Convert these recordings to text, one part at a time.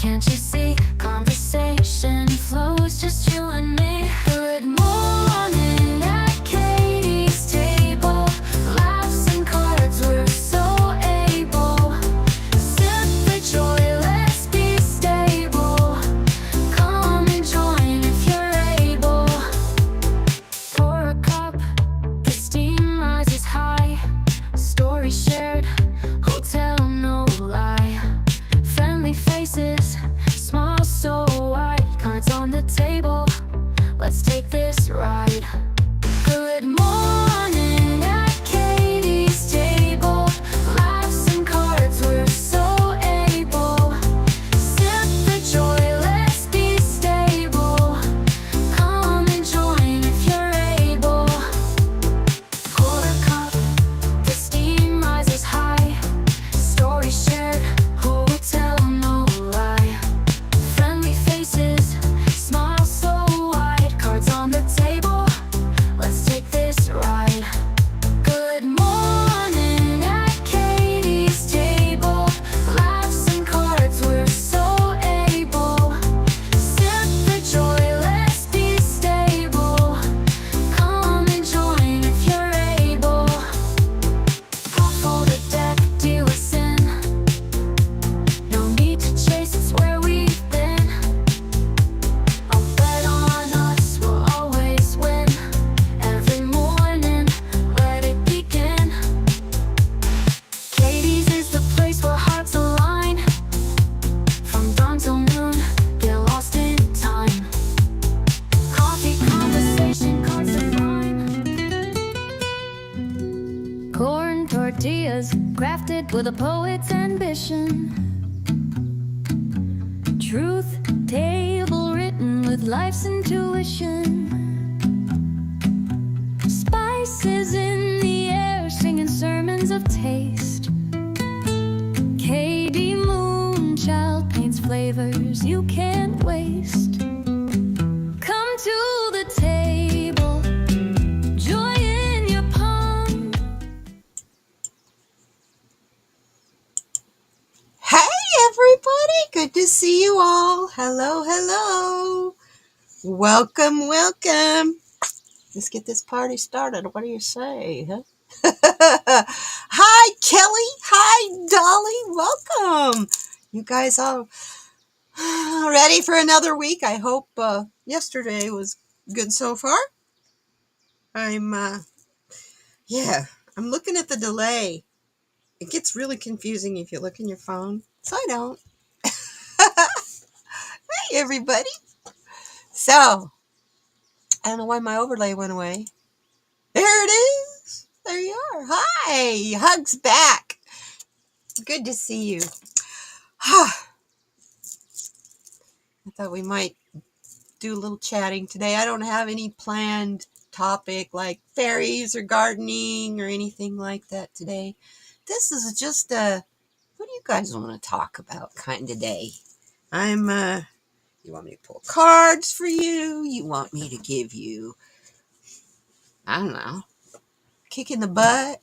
Can't you see? Conversation flows, just you and me. Good morning at Katie's table. Laughs and cards, we're so able. Sip the joy, let's be stable. Come and join if you're able. Pour a cup, the steam rises high. Story shared, hotel no lie. Friendly faces, smile so wide. Cards on the table, let's take this ride. Good morning at Katie's table. Laughs and cards, we're so able. Sip the joy, let's be stable. Come and join if you're able. Pour a cup, the steam rises high. Story shared, who will tell no lie. Friendly faces, smile so wide. Cards on the table, let's take this ride. Good morning at Katie's table. Laughs and cards, we're so able. Sip the joy, let's be stable. Come and join if you're able. Pull the deck, deal us in. No need to chase, it's where we've been. I'll bet on us, we'll always win. Every morning, let it begin. Katie's is the place where hearts align. From dawn till noon, get lost in time. Coffee, conversation, cards and rhyme. Corn tortillas, crafted with a poet's ambition. Truth, table written with life's intuition. Spices in the air, singing sermons of taste. Katie Moonchild paints flavors you can't waste. Come to the table, joy in your palm. Hey everybody, good to see you all. Hello. Welcome. Let's get this party started. What do you say, huh? Hi Kelly, hi Dolly, welcome. You guys all ready for another week? I hope yesterday was good so far. I'm looking at the delay. It gets really confusing if you look in your phone, so I don't. Hey everybody. So, I don't know why my overlay went away. There it is. There you are. Hi. Hugs back. Good to see you. I thought we might do a little chatting today. I don't have any planned topic like fairies or gardening or anything like that today. This is just what do you guys want to talk about kind of day? You want me to pull cards for you? You want me to give you, I don't know, kick in the butt?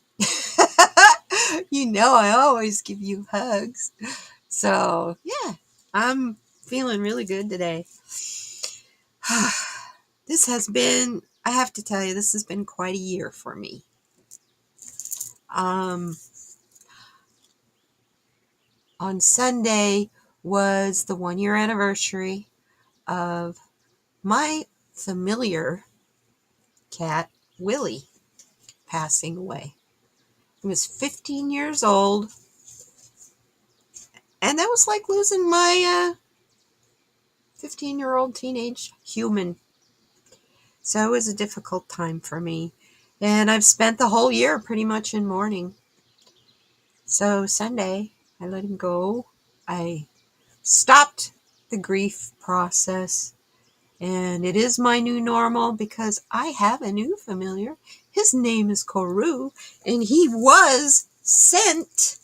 You know I always give you hugs. So, yeah, I'm feeling really good today. This has been, I have to tell you, this has been quite a year for me. On Sunday was the 1-year anniversary of my familiar cat, Willie, passing away. He was 15 years old, and that was like losing my 15-year-old teenage human. So it was a difficult time for me, and I've spent the whole year pretty much in mourning. So Sunday, I let him go. I stopped the grief process, and it is my new normal because I have a new familiar. His name is Koru, and he was sent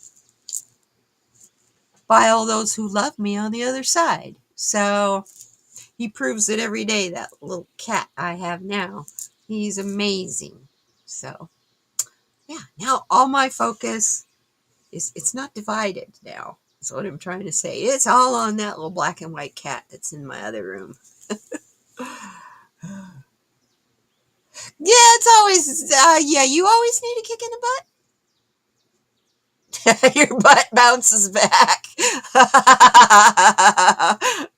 by all those who love me on the other side. So he proves it every day, that little cat I have now. He's amazing. So, yeah, now all my focus is, it's not divided now. That's what I'm trying to say. It's all on that little black and white cat that's in my other room. Yeah, it's always, yeah, you always need a kick in the butt. Your butt bounces back.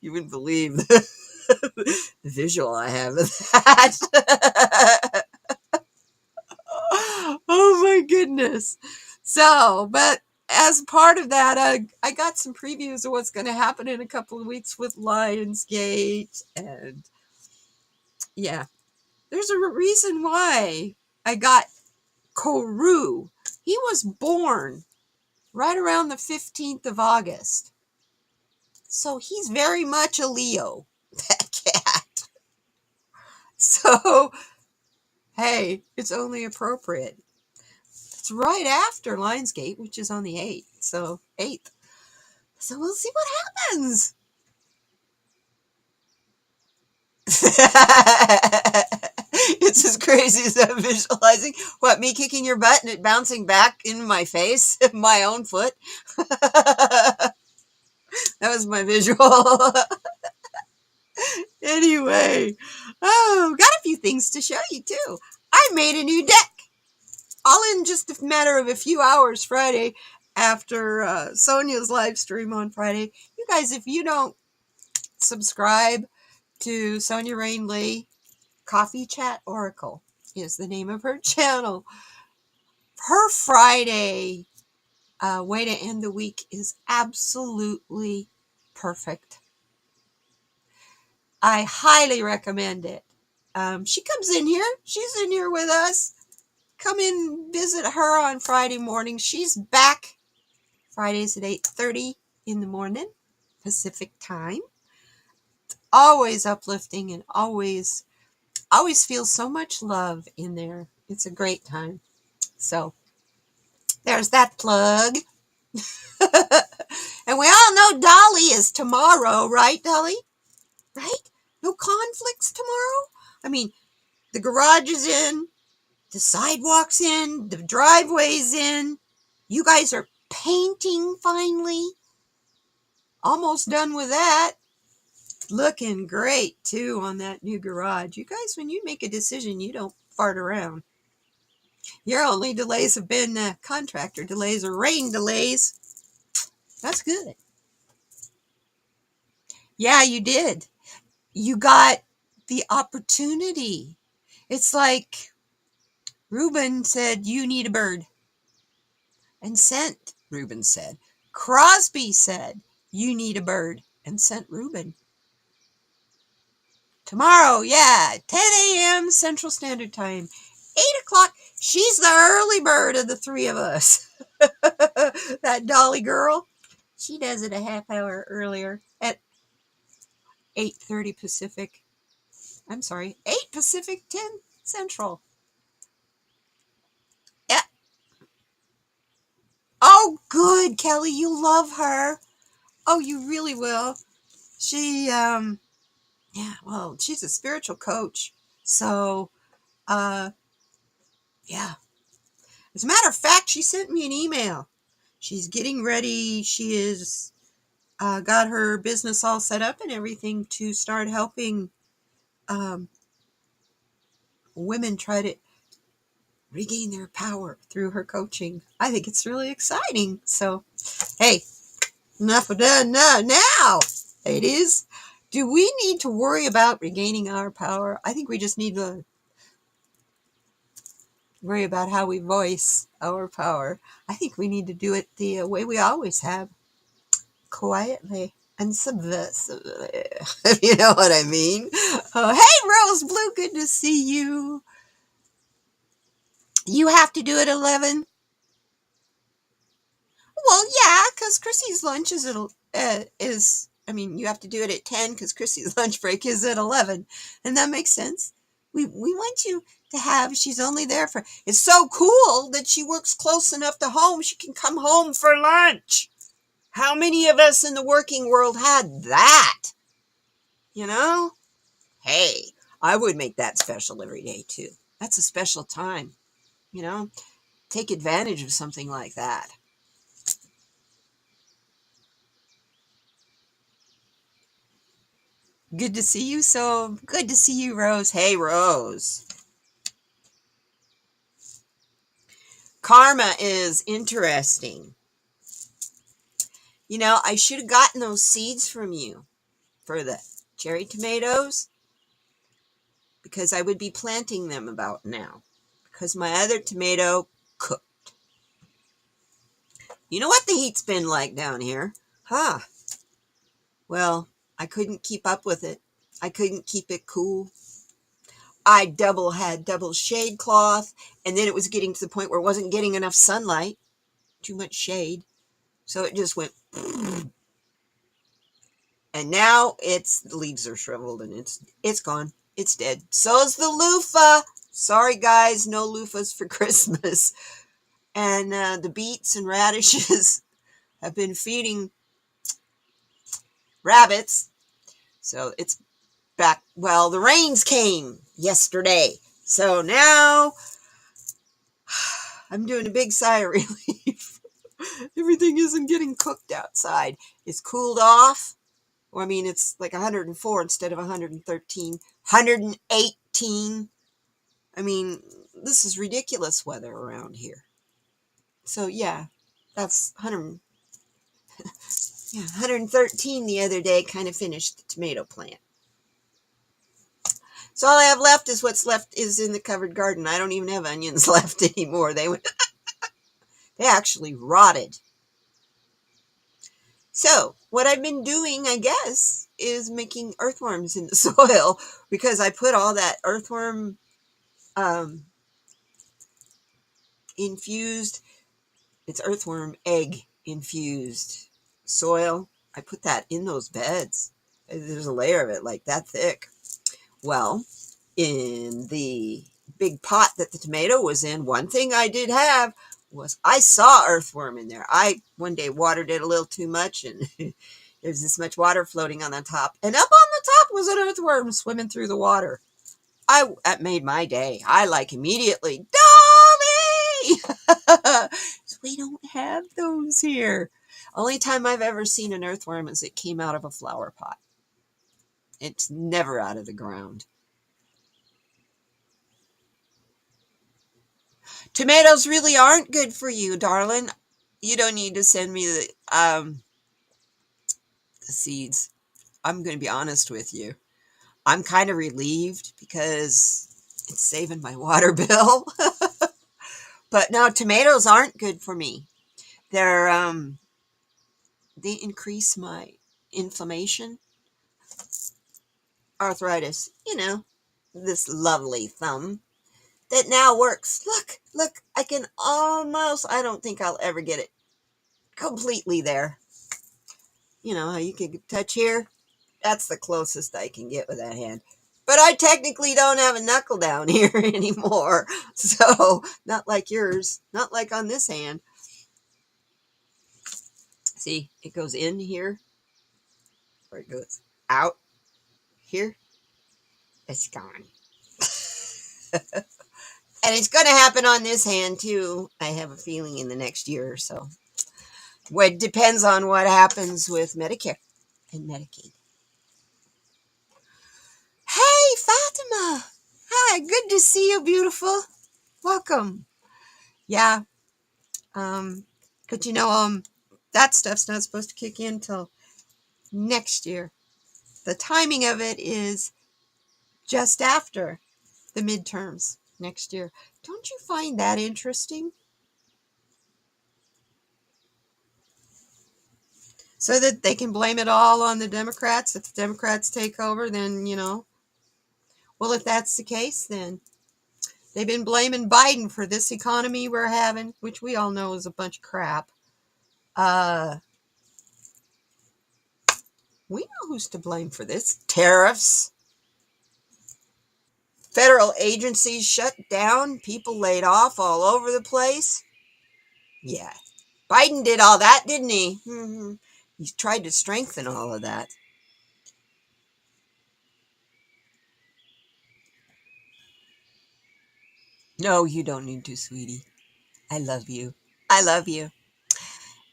You wouldn't believe the visual I have of that. Oh my goodness. So, but as part of that, I got some previews of what's going to happen in a couple of weeks with Lionsgate. And yeah, there's a reason why I got Koru. He was born right around the 15th of August. So he's very much a Leo, that cat. So, hey, it's only appropriate. It's right after Lionsgate, which is on the 8th. So, 8th. So we'll see what happens. It's as crazy as I'm visualizing. What, me kicking your butt and it bouncing back in my face, my own foot? That was my visual. Anyway, oh, got a few things to show you too. I made a new deck, all in just a matter of a few hours Friday after Sonia's live stream on Friday. You guys, if you don't subscribe to Sonia Rain Lee, Coffee Chat Oracle is the name of her channel. Her Friday way to end the week is absolutely perfect. I highly recommend it. She comes in here. She's in here with us. Come in, visit her on Friday morning. She's back Fridays at 8:30 in the morning, Pacific time. Always uplifting and always feel so much love in there. It's a great time. So there's that plug. And we all know Dolly is tomorrow, right, Dolly? Right? No conflicts tomorrow? I mean, the garage is in, the sidewalk's in, the driveway's in. You guys are painting finally. Almost done with that. Looking great, too, on that new garage. You guys, when you make a decision, you don't fart around. Your only delays have been contractor delays or rain delays. That's good. Yeah, you did. You got the opportunity. It's like Reuben said, you need a bird. And sent, Reuben said. Crosby said, you need a bird. And sent Reuben. Tomorrow, yeah, 10 a.m. Central Standard Time. 8 o'clock. She's the early bird of the three of us. That Dolly girl. She does it a half hour earlier at 8:30 Pacific. I'm sorry, 8 Pacific, 10 Central. Yeah. Oh, good, Kelly. You love her. Oh, you really will. She, yeah, well, she's a spiritual coach. So, yeah. As a matter of fact, she sent me an email. She's getting ready. She is got her business all set up and everything to start helping women try to regain their power through her coaching. I think it's really exciting. So, hey, enough of that now, ladies. Do we need to worry about regaining our power? I think we just need to worry about how we voice our power. I think we need to do it the way we always have, quietly and subversively. You know what I mean? Oh, hey, Rose Blue, good to see you. You have to do it 11. Well, yeah, because Chrissy's lunch I mean, you have to do it at 10 because Chrissy's lunch break is at 11. And that makes sense. We want you to have, she's only there for, it's so cool that she works close enough to home. She can come home for lunch. How many of us in the working world had that? You know? Hey, I would make that special every day too. That's a special time. You know? Take advantage of something like that. Good to see you. So good to see you, Rose. Hey, Rose. Karma is interesting. You know, I should have gotten those seeds from you for the cherry tomatoes because I would be planting them about now because my other tomato cooked. You know what the heat's been like down here? Huh. Well, I couldn't keep up with it. I couldn't keep it cool. I had double shade cloth, and then it was getting to the point where it wasn't getting enough sunlight, too much shade. So it just went, and now the leaves are shriveled and it's gone. It's dead. So's the loofah. Sorry guys, no loofahs for Christmas. And the beets and radishes have been feeding rabbits. So it's back. Well, the rains came yesterday. So now I'm doing a big sigh of relief. Everything isn't getting cooked outside. It's cooled off. Well, I mean, it's like 104 instead of 113, 118. I mean, this is ridiculous weather around here. So yeah, that's 113 the other day kind of finished the tomato plant. So all I have left is what's left is in the covered garden. I don't even have onions left anymore. They actually rotted. So what I've been doing, I guess, is making earthworms in the soil because I put all that earthworm infused, it's earthworm egg infused soil. I put that in those beds. There's a layer of it like that thick. Well, in the big pot that the tomato was in, one thing I did have was I saw earthworm in there. I one day watered it a little too much and there's this much water floating on the top. And up on the top was an earthworm swimming through the water. That made my day. I immediately, Dolly! So we don't have those here. Only time I've ever seen an earthworm is it came out of a flower pot. It's never out of the ground. Tomatoes really aren't good for you, darling. You don't need to send me the seeds. I'm going to be honest with you. I'm kind of relieved because it's saving my water bill. But no, tomatoes aren't good for me. They increase my inflammation, arthritis, this lovely thumb that now works. Look, I don't think I'll ever get it completely there. You know how you can touch here? That's the closest I can get with that hand. But I technically don't have a knuckle down here anymore. So, not like yours. Not like on this hand. See, it goes in here. Or it goes out here. It's gone. And it's going to happen on this hand too. I have a feeling in the next year or so. Well, it depends on what happens with Medicare and Medicaid. Hey, Fatima. Hi, good to see you, beautiful. Welcome. Yeah. But that stuff's not supposed to kick in till next year. The timing of it is just after the midterms next year. Don't you find that interesting? So that they can blame it all on the Democrats. If the Democrats take over, then, well, if that's the case, then they've been blaming Biden for this economy we're having, which we all know is a bunch of crap. We know who's to blame for this. Tariffs. Federal agencies shut down. People laid off all over the place. Yeah. Biden did all that, didn't he? Mm-hmm. He tried to strengthen all of that. No, you don't need to, sweetie. I love you. I love you.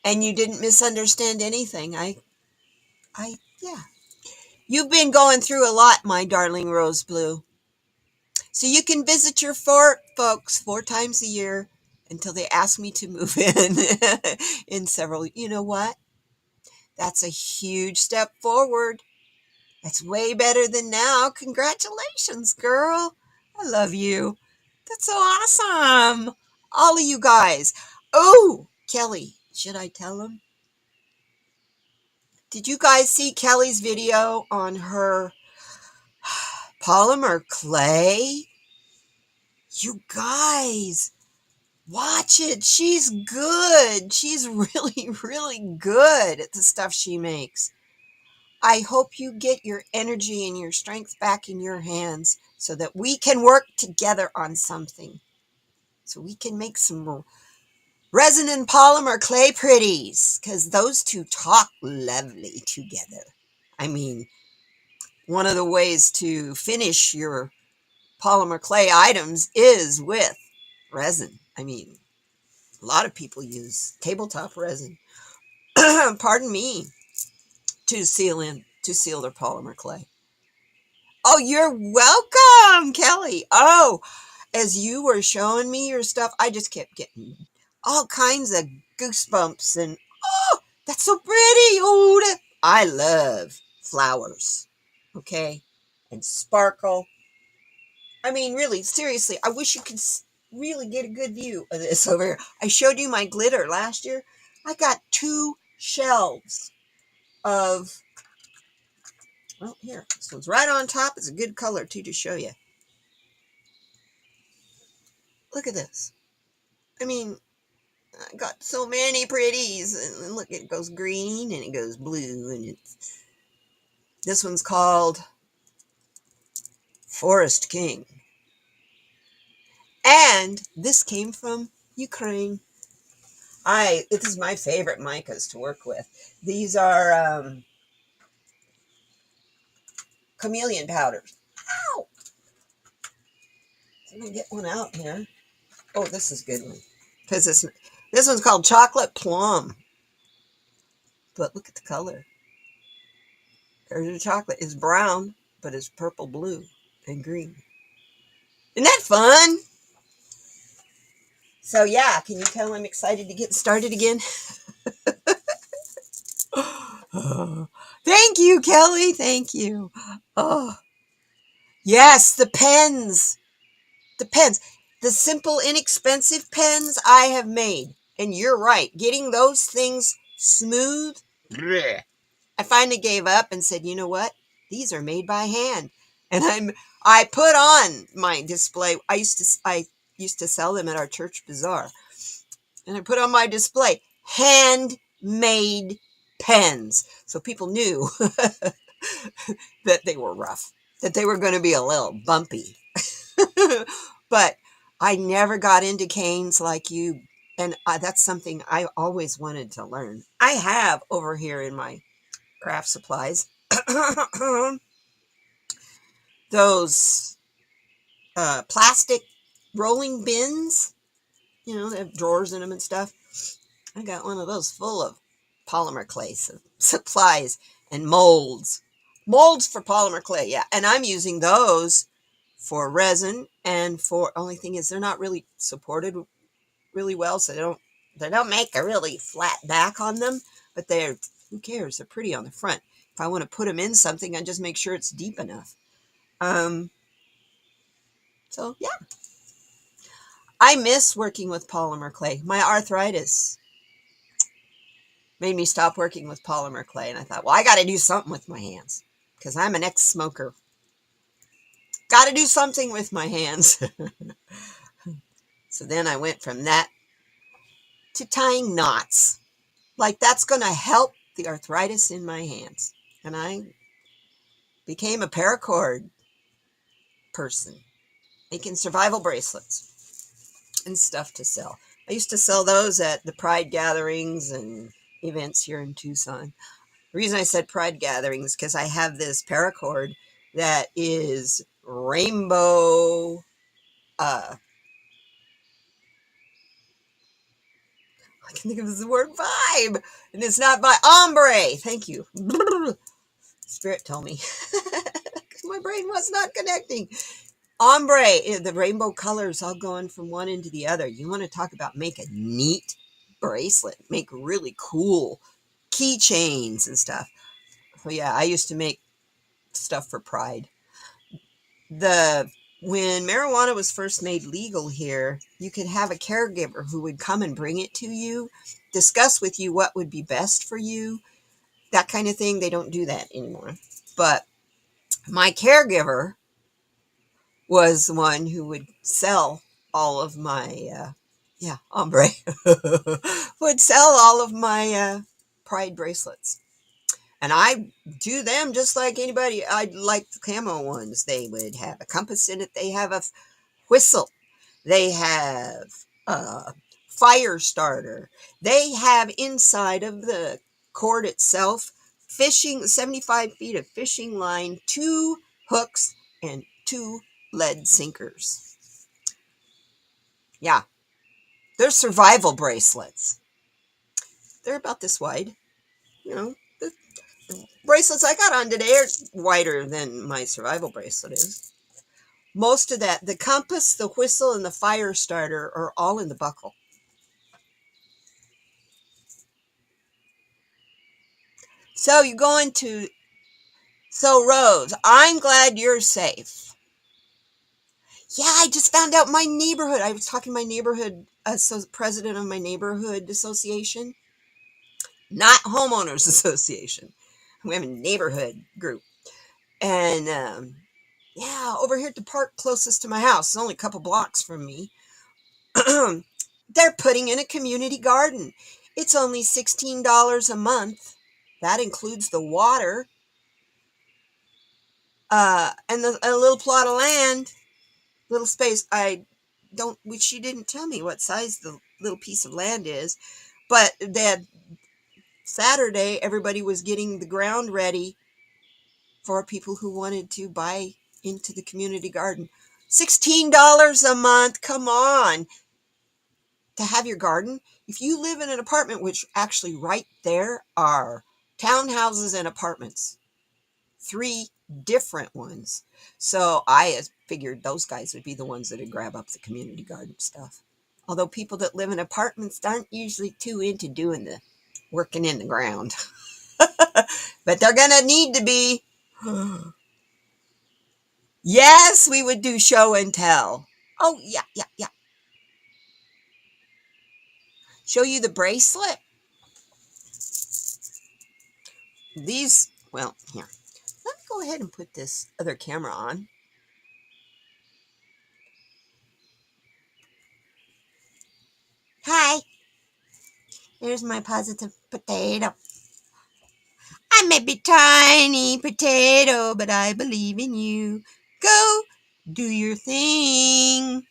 And you didn't misunderstand anything. Yeah. You've been going through a lot, my darling Rose Blue. So you can visit your folks 4 times a year until they ask me to move in several. You know what? That's a huge step forward. That's way better than now. Congratulations, girl. I love you. That's so awesome. All of you guys. Oh, Kelly, should I tell them? Did you guys see Kelly's video on her polymer clay? You guys, watch it. She's good. She's really, really good at the stuff she makes. I hope you get your energy and your strength back in your hands so that we can work together on something. So we can make some resin and polymer clay pretties, because those two talk lovely together. I mean, one of the ways to finish your polymer clay items is with resin. I mean, a lot of people use tabletop resin, pardon me, to seal their polymer clay. Oh, you're welcome, Kelly. Oh, as you were showing me your stuff, I just kept getting all kinds of goosebumps and oh, that's so pretty. Oh, I love flowers. Okay, and sparkle. I mean, really, seriously, I wish you could really get a good view of this over here. I showed you my glitter last year. I got 2 shelves of, well, here, this one's right on top. It's a good color, too, to show you. Look at this. I mean, I got so many pretties. And look, it goes green and it goes blue. And this one's called Forest King. And this came from Ukraine. This is my favorite micas to work with. These are chameleon powders. Ow! I'm gonna get one out here. Oh, this is a good one. Because this one's called Chocolate Plum. But look at the color. There's the chocolate. It's brown, but it's purple, blue, and green. Isn't that fun? So yeah, can you tell I'm excited to get started again? Thank you, Kelly. Thank you. Oh, yes, the pens. The pens. The simple, inexpensive pens I have made. And you're right. Getting those things smooth. Bleh. I finally gave up and said, you know what? These are made by hand. And I put on my display. I used to sell them at our church bazaar. And I put on my display handmade pens. So people knew that they were rough, that they were going to be a little bumpy. But I never got into canes like you. And that's something I always wanted to learn. I have over here in my craft supplies those plastic rolling bins, they have drawers in them and stuff. I got one of those full of polymer clay supplies and molds for polymer clay. Yeah, and I'm using those for resin, and for only thing is they're not really supported really well, so they don't make a really flat back on them, but who cares, they're pretty on the front. If I want to put them in something, I just make sure it's deep enough. So yeah, I miss working with polymer clay. My arthritis made me stop working with polymer clay, and I thought, well, I got to do something with my hands because I'm an ex-smoker. Got to do something with my hands. So then I went from that to tying knots. Like that's going to help the arthritis in my hands. And I became a paracord person, making survival bracelets and stuff to sell. I used to sell those at the pride gatherings and events here in Tucson. The reason I said pride gatherings because I have this paracord that is rainbow. I can think of the word vibe, and it's not by ombre. Thank you. It's Spirit told me. My brain was not connecting. Ombre, the rainbow colors all going from one end to the other. You want to talk about make a neat bracelet, make really cool keychains and stuff. So yeah, I used to make stuff for Pride. The When marijuana was first made legal here, you could have a caregiver who would come and bring it to you, discuss with you what would be best for you, that kind of thing. They don't do that anymore. But my caregiver was the one who would sell all of my, yeah, ombre, would sell all of my Pride bracelets. And I do them just like anybody. I like the camo ones. They would have a compass in it. They have a whistle. They have a fire starter. They have inside of the cord itself fishing 75 feet of fishing line, 2 hooks, and 2 lead sinkers. Yeah, they're survival bracelets. They're about this wide. You know, the bracelets I got on today are wider than my survival bracelet is. Most of that, the compass, the whistle, and the fire starter are all in the buckle. So you're going to, so Rose, I'm glad you're safe. Yeah, I just found out my neighborhood. I was talking to my neighborhood, president of my neighborhood association, not homeowners association. We have a neighborhood group. And yeah, over here at the park closest to my house, it's only a couple blocks from me. They're putting in a community garden. It's only $16 a month. That includes the water, and a little plot of land, little space. She didn't tell me what size the little piece of land is, but that Saturday, everybody was getting the ground ready for people who wanted to buy into the community garden. $16 a month. Come on. To have your garden. If you live in an apartment, which actually right there are townhouses and apartments, 3 different ones. So I figured those guys would be the ones that would grab up the community garden stuff. Although people that live in apartments aren't usually too into doing the working in the ground. But they're going to need to be. Yes, we would do show and tell. Oh, yeah, yeah, yeah. Show you the bracelet. These, well, here. Let me go ahead and put this other camera on. Hi. There's my positive potato. I may be tiny potato, but I believe in you. Go do your thing.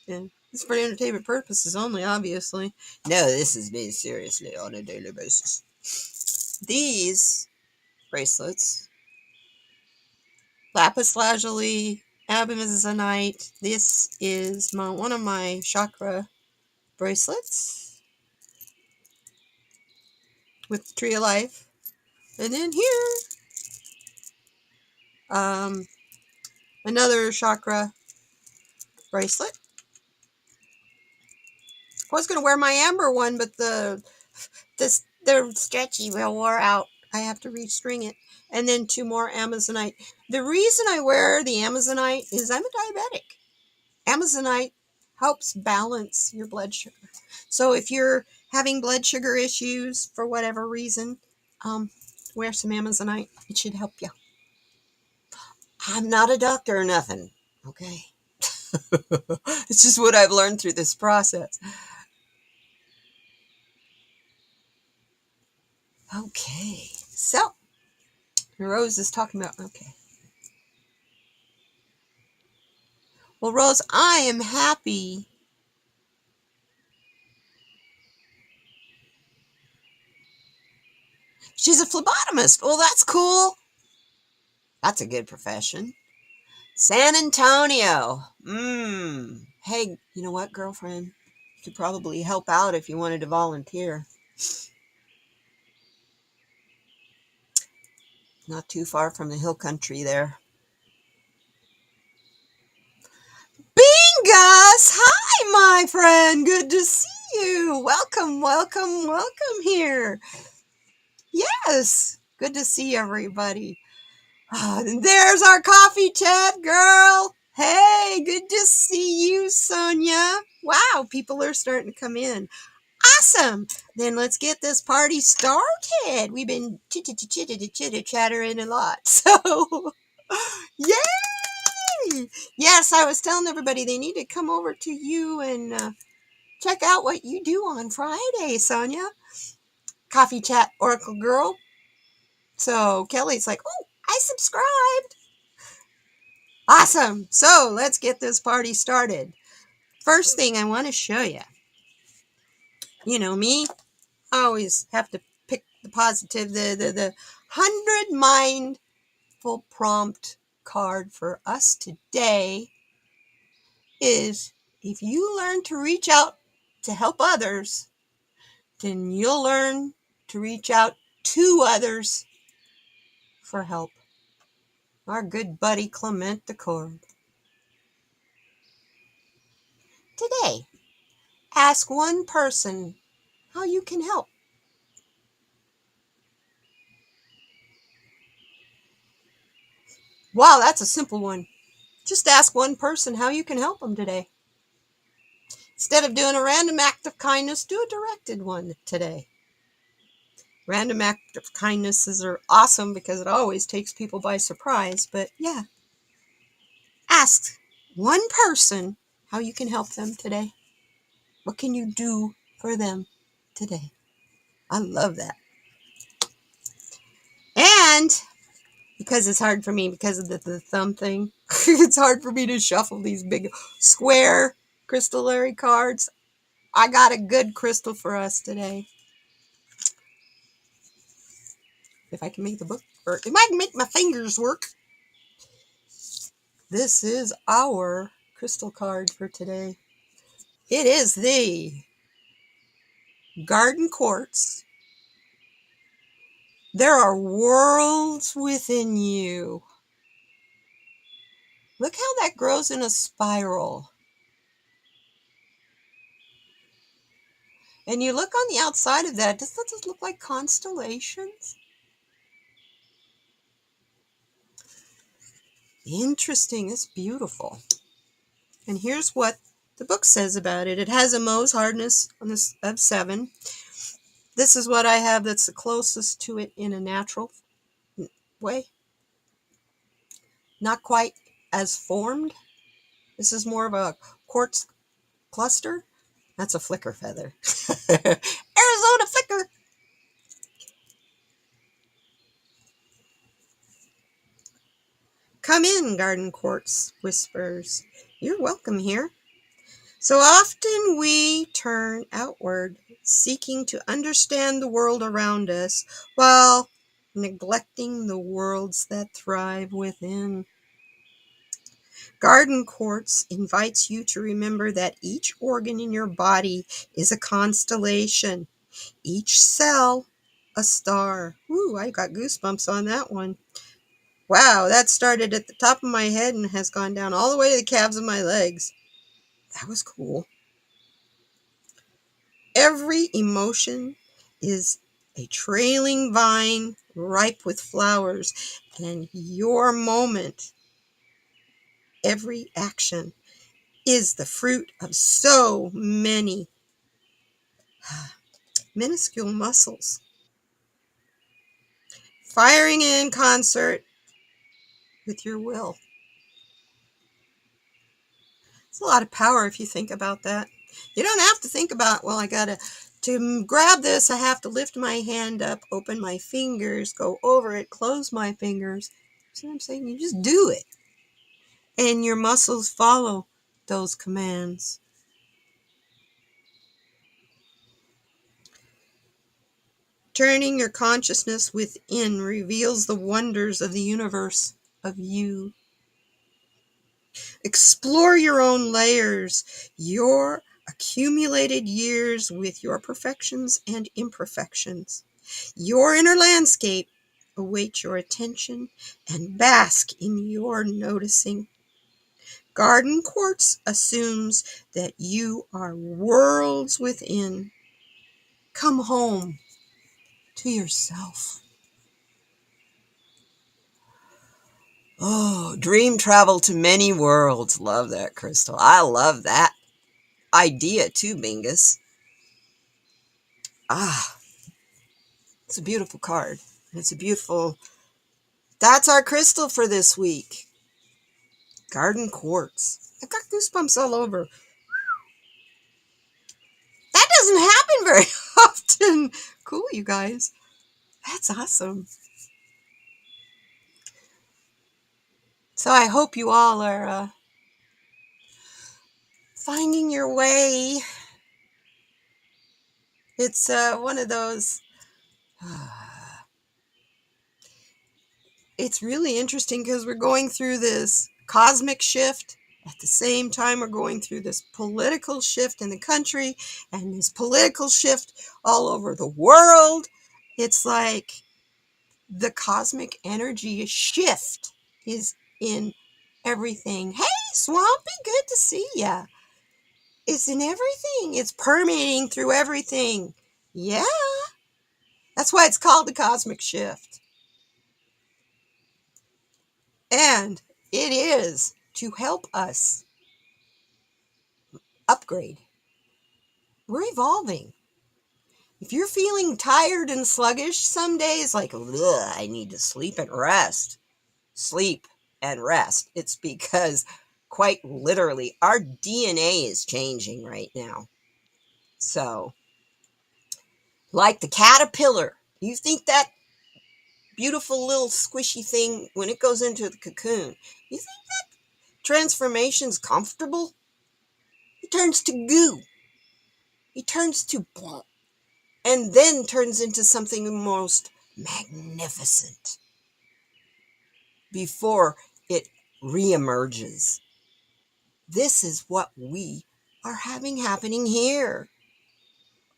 Yeah, it's for entertainment purposes only, obviously. No, this is made seriously on a daily basis. These bracelets, lapis lazuli, amazonite. This is one of my chakra bracelets with the tree of life. And then here, another chakra bracelet. I was going to wear my amber one, but they're stretchy, real wore out. I have to restring it. And then 2 more amazonite. The reason I wear the amazonite is I'm a diabetic. Amazonite helps balance your blood sugar. So if you're having blood sugar issues for whatever reason, wear some amazonite. It should help you. I'm not a doctor or nothing, okay? It's just what I've learned through this process. Okay, so Rose is talking about, okay. Well, Rose, I am happy. She's a phlebotomist. Well, that's cool. That's a good profession. San Antonio. Hey, you know what, girlfriend? You could probably help out if you wanted to volunteer. Not too far from the hill country there. Bingus! Hi, my friend. Good to see you. Welcome, welcome, welcome here. Yes, good to see everybody. And there's our coffee chat girl. Hey, good to see you, Sonia. Wow, people are starting to come in. Awesome. Then let's get this party started. We've been chitter-chattering a lot. So, yay! Yes, I was telling everybody they need to come over to you and check out what you do on Friday, Sonia. Coffee Chat Oracle Girl. So Kelly's like, oh, I subscribed. Awesome. So let's get this party started. First thing I want to show you. You know me, I always have to pick the positive, the 100 mindful prompt card for us today is if you learn to reach out to help others, then you'll learn to reach out to others for help. Our good buddy Clement Decord. Today, ask one person how you can help. Wow, that's a simple one. Just ask one person how you can help them today. Instead of doing a random act of kindness, do a directed one today. Random act of kindnesses are awesome because it always takes people by surprise. But yeah, ask one person how you can help them today. What can you do for them today? I love that. And because it's hard for me, because of the thumb thing, it's hard for me to shuffle these big square crystallary cards. I got a good crystal for us today. If I can make the book work. If I can make my fingers work. This is our crystal card for today. It is the Garden Quartz. There are worlds within you. Look how that grows in a spiral. And you look on the outside of that, does that just look like constellations? Interesting, it's beautiful. And here's what the book says about it. It has a Mohs hardness on this of 7. This is what I have that's the closest to it in a natural way. Not quite as formed. This is more of a quartz cluster. That's a flicker feather. Arizona flicker. Come in, Garden Quartz whispers. You're welcome here. So often we turn outward, seeking to understand the world around us, while neglecting the worlds that thrive within. Garden Quartz invites you to remember that each organ in your body is a constellation, each cell a star. Ooh, I got goosebumps on that one. Wow, that started at the top of my head and has gone down all the way to the calves of my legs. That was cool. Every emotion is a trailing vine ripe with flowers, and your moment, every action, is the fruit of so many minuscule muscles firing in concert with your will. It's a lot of power if you think about that. You don't have to think about, well, to grab this, I have to lift my hand up, open my fingers, go over it, close my fingers. See what I'm saying? You just do it. And your muscles follow those commands. Turning your consciousness within reveals the wonders of the universe of you. Explore your own layers, your accumulated years with your perfections and imperfections, your inner landscape await your attention and bask in your noticing. Garden quartz assumes that you are worlds within. Come home to yourself. Oh, dream travel to many worlds. Love that, Crystal. I love that idea too, Bingus. Ah, it's a beautiful card. It's a beautiful... That's our crystal for this week. Garden quartz. I got goosebumps all over. That doesn't happen very often. Cool, you guys. That's awesome. So I hope you all are finding your way. It's one of those... It's really interesting because we're going through this cosmic shift. At the same time, we're going through this political shift in the country and this political shift all over the world. It's like the cosmic energy shift is in everything. Hey, Swampy, good to see ya. It's in everything. It's permeating through everything. Yeah, that's why it's called the cosmic shift. And it is to help us upgrade. We're evolving. If you're feeling tired and sluggish some days, like, ugh, I need to sleep and rest. Sleep and rest. It's because, quite literally, our DNA is changing right now. So, like the caterpillar, you think that beautiful little squishy thing, when it goes into the cocoon, you think that transformation's comfortable? It turns to goo. It turns to blah, and then turns into something most magnificent before it reemerges. This is what we are having happening here.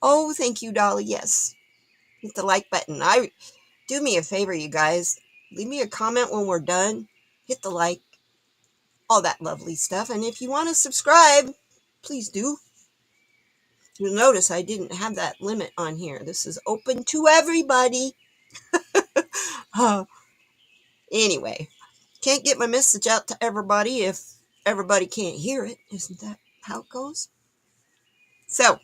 Oh, thank you, Dolly. Yes, hit the like button. Do me a favor, you guys. Leave me a comment when we're done. Hit the like, all that lovely stuff. And if you want to subscribe, please do. You'll notice I didn't have that limit on here. This is open to everybody. Anyway, can't get my message out to everybody if everybody can't hear it. Isn't that how it goes? So,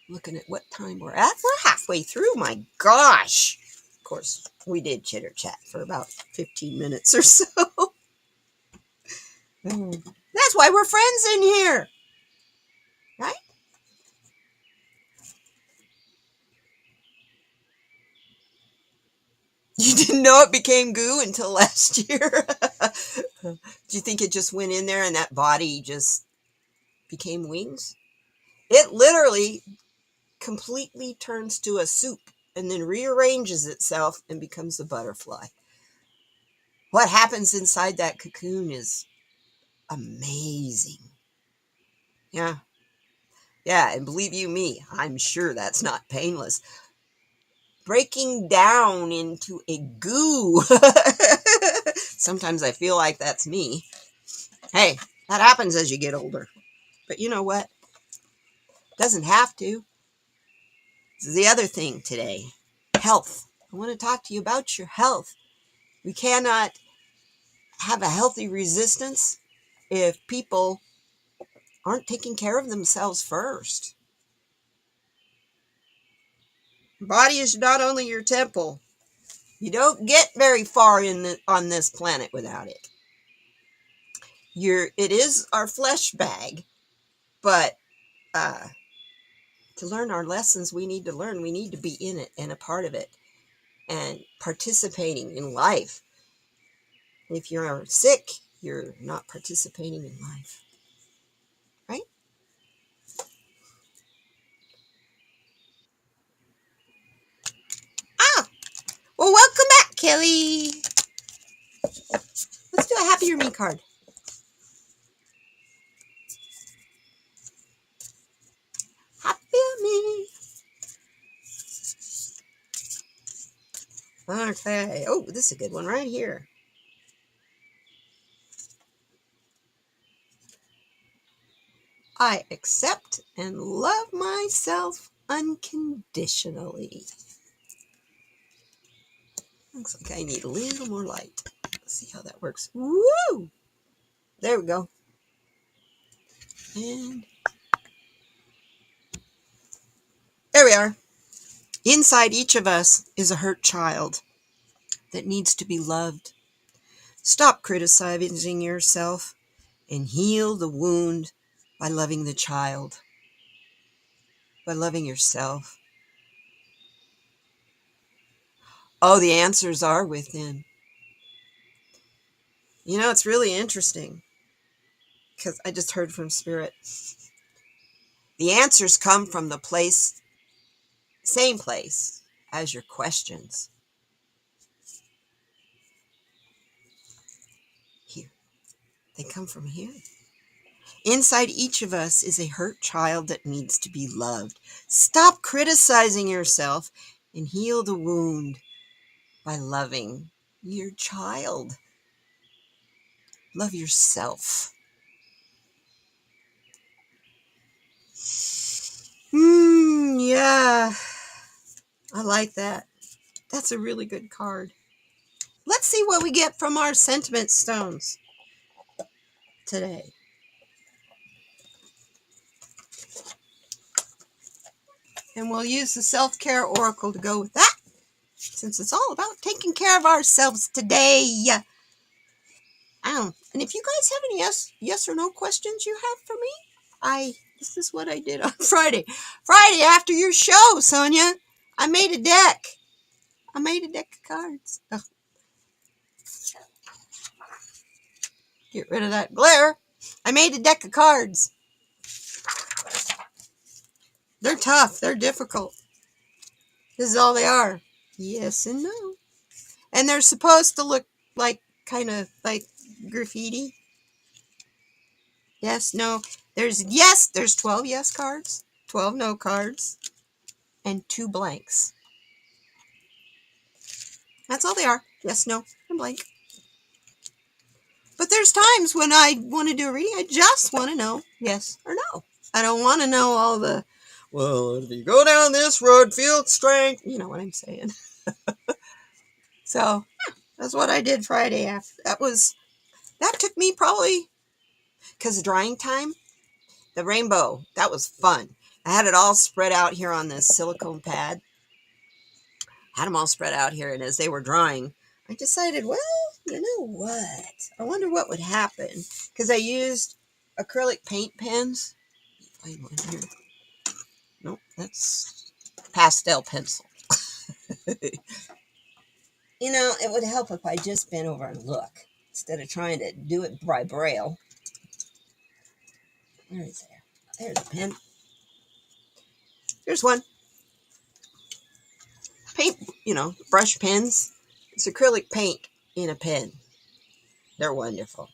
looking at what time we're at. We're halfway through. My gosh. Of course, we did chitter chat for about 15 minutes or so. That's why we're friends in here. Right? You didn't know it became goo until last year? Do you think it just went in there and that body just became wings? It literally completely turns to a soup and then rearranges itself and becomes a butterfly. What happens inside that cocoon is amazing. Yeah. Yeah, and believe you me, I'm sure that's not painless. Breaking down into a goo. Sometimes I feel like that's me. Hey, that happens as you get older. But you know what? Doesn't have to. This is the other thing today. Health. I want to talk to you about your health. We cannot have a healthy resistance if people aren't taking care of themselves first. Body is not only your temple. You don't get very far on this planet without it. It is our flesh bag, but to learn our lessons we need to learn, we need to be in it and a part of it and participating in life. If you're sick, you're not participating in life, right? Ah, well, welcome back, Kelly. Let's do a happier me card. Happier me. Okay. Oh, this is a good one right here. I accept and love myself unconditionally. Looks like I need a little more light. Let's see how that works. Woo! There we go. And there we are. Inside each of us is a hurt child that needs to be loved. Stop criticizing yourself and heal the wound by loving the child, by loving yourself. Oh, the answers are within. You know, it's really interesting because I just heard from Spirit. The answers come from the place, same place as your questions. Here. They come from here. Inside each of us is a hurt child that needs to be loved. Stop criticizing yourself and heal the wound by loving your child. Love yourself. Yeah. I like that. That's a really good card. Let's see what we get from our sentiment stones today. And we'll use the self-care oracle to go with that, since it's all about taking care of ourselves today. And if you guys have any yes or no questions you have for me, this is what I did on Friday. Friday after your show, Sonia, I made a deck. I made a deck of cards. Oh. Get rid of that glare. I made a deck of cards. They're tough. They're difficult. This is all they are. Yes and no. And they're supposed to look like kind of like graffiti. Yes, no. There's 12 yes cards, 12 no cards, and 2 blanks. That's all they are. Yes, no, and blank. But there's times when I want to do a reading, I just want to know yes or no. I don't want to know all the, well, if you go down this road, feel strength. You know what I'm saying. So that's what I did Friday after. That took me probably, because drying time, the rainbow, that was fun. I had it all spread out here on this silicone pad. Had them all spread out here, and as they were drying, I decided, well, you know what? I wonder what would happen, because I used acrylic paint pens. Find one here. Nope, that's pastel pencil. You know, it would help if I just bent over and look instead of trying to do it by braille. Where is there? There's a pen. There's one. Paint, brush pens. It's acrylic paint in a pen. They're wonderful.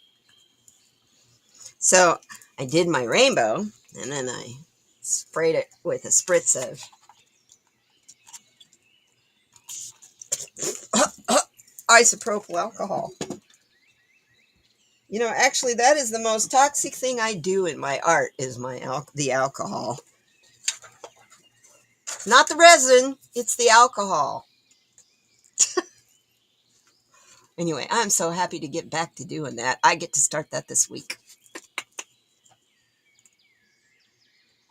So I did my rainbow, and then I sprayed it with a spritz of isopropyl alcohol. You know, actually, that is the most toxic thing I do in my art, is the alcohol. Not the resin, it's the alcohol. Anyway, I'm so happy to get back to doing that. I get to start that this week.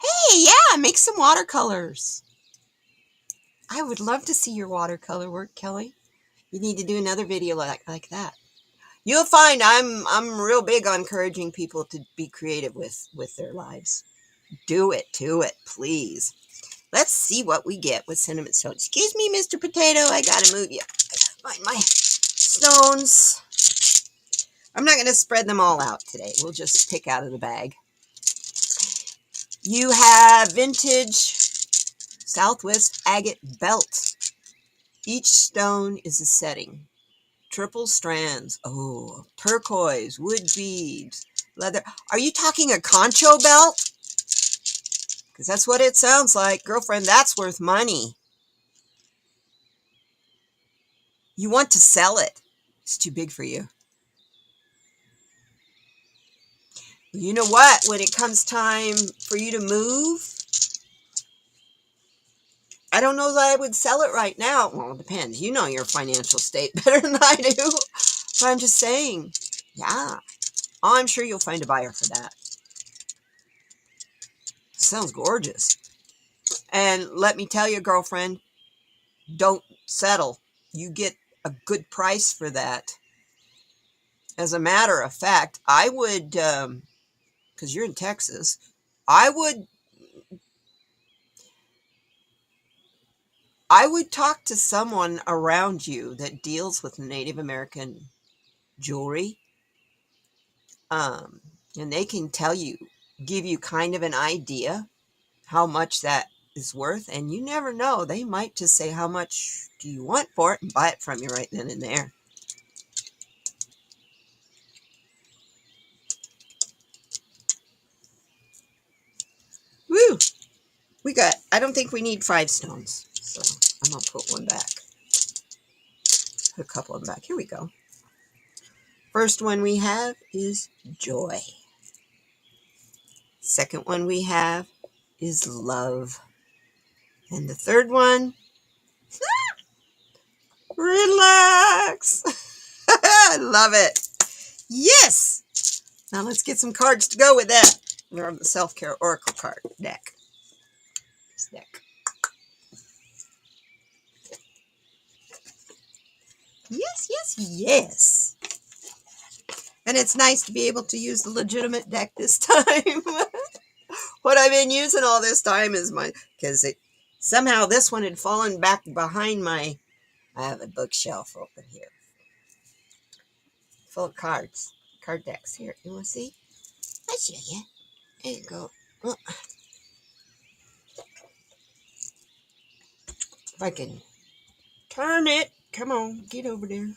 Hey, yeah, make some watercolors. I would love to see your watercolor work, Kelly. You need to do another video like that. You'll find I'm real big on encouraging people to be creative with their lives. Do it, please. Let's see what we get with cinnamon stones. Excuse me, Mr. Potato, I gotta move you. I gotta find my stones. I'm not gonna spread them all out today. We'll just pick out of the bag. You have vintage Southwest agate belt. Each stone is a setting. Triple strands. Oh, turquoise, wood beads, leather. Are you talking a concho belt? Because that's what it sounds like. Girlfriend, that's worth money. You want to sell it. It's too big for you. You know what? When it comes time for you to move, I don't know that I would sell it right now. Well, it depends. You know your financial state better than I do. But I'm just saying, yeah. I'm sure you'll find a buyer for that. Sounds gorgeous. And let me tell you, girlfriend, don't settle. You get a good price for that. As a matter of fact, I would, because you're in Texas, I would talk to someone around you that deals with Native American jewelry, and they can tell you, give you kind of an idea how much that is worth, and you never know. They might just say, how much do you want for it, and buy it from you right then and there. Woo! I don't think we need 5 stones, so I'm going to put one back. Put a couple of them back. Here we go. First one we have is joy. Second one we have is love. And the third one, relax. I love it. Yes. Now let's get some cards to go with that. They're on the Self-Care Oracle card deck. This deck. Yes, yes, yes. And it's nice to be able to use the legitimate deck this time. What I've been using all this time is because somehow this one had fallen back behind I have a bookshelf over here full of cards, card decks. Here, you want to see? I'll show you. There you go. If I can turn it. Come on, get over there.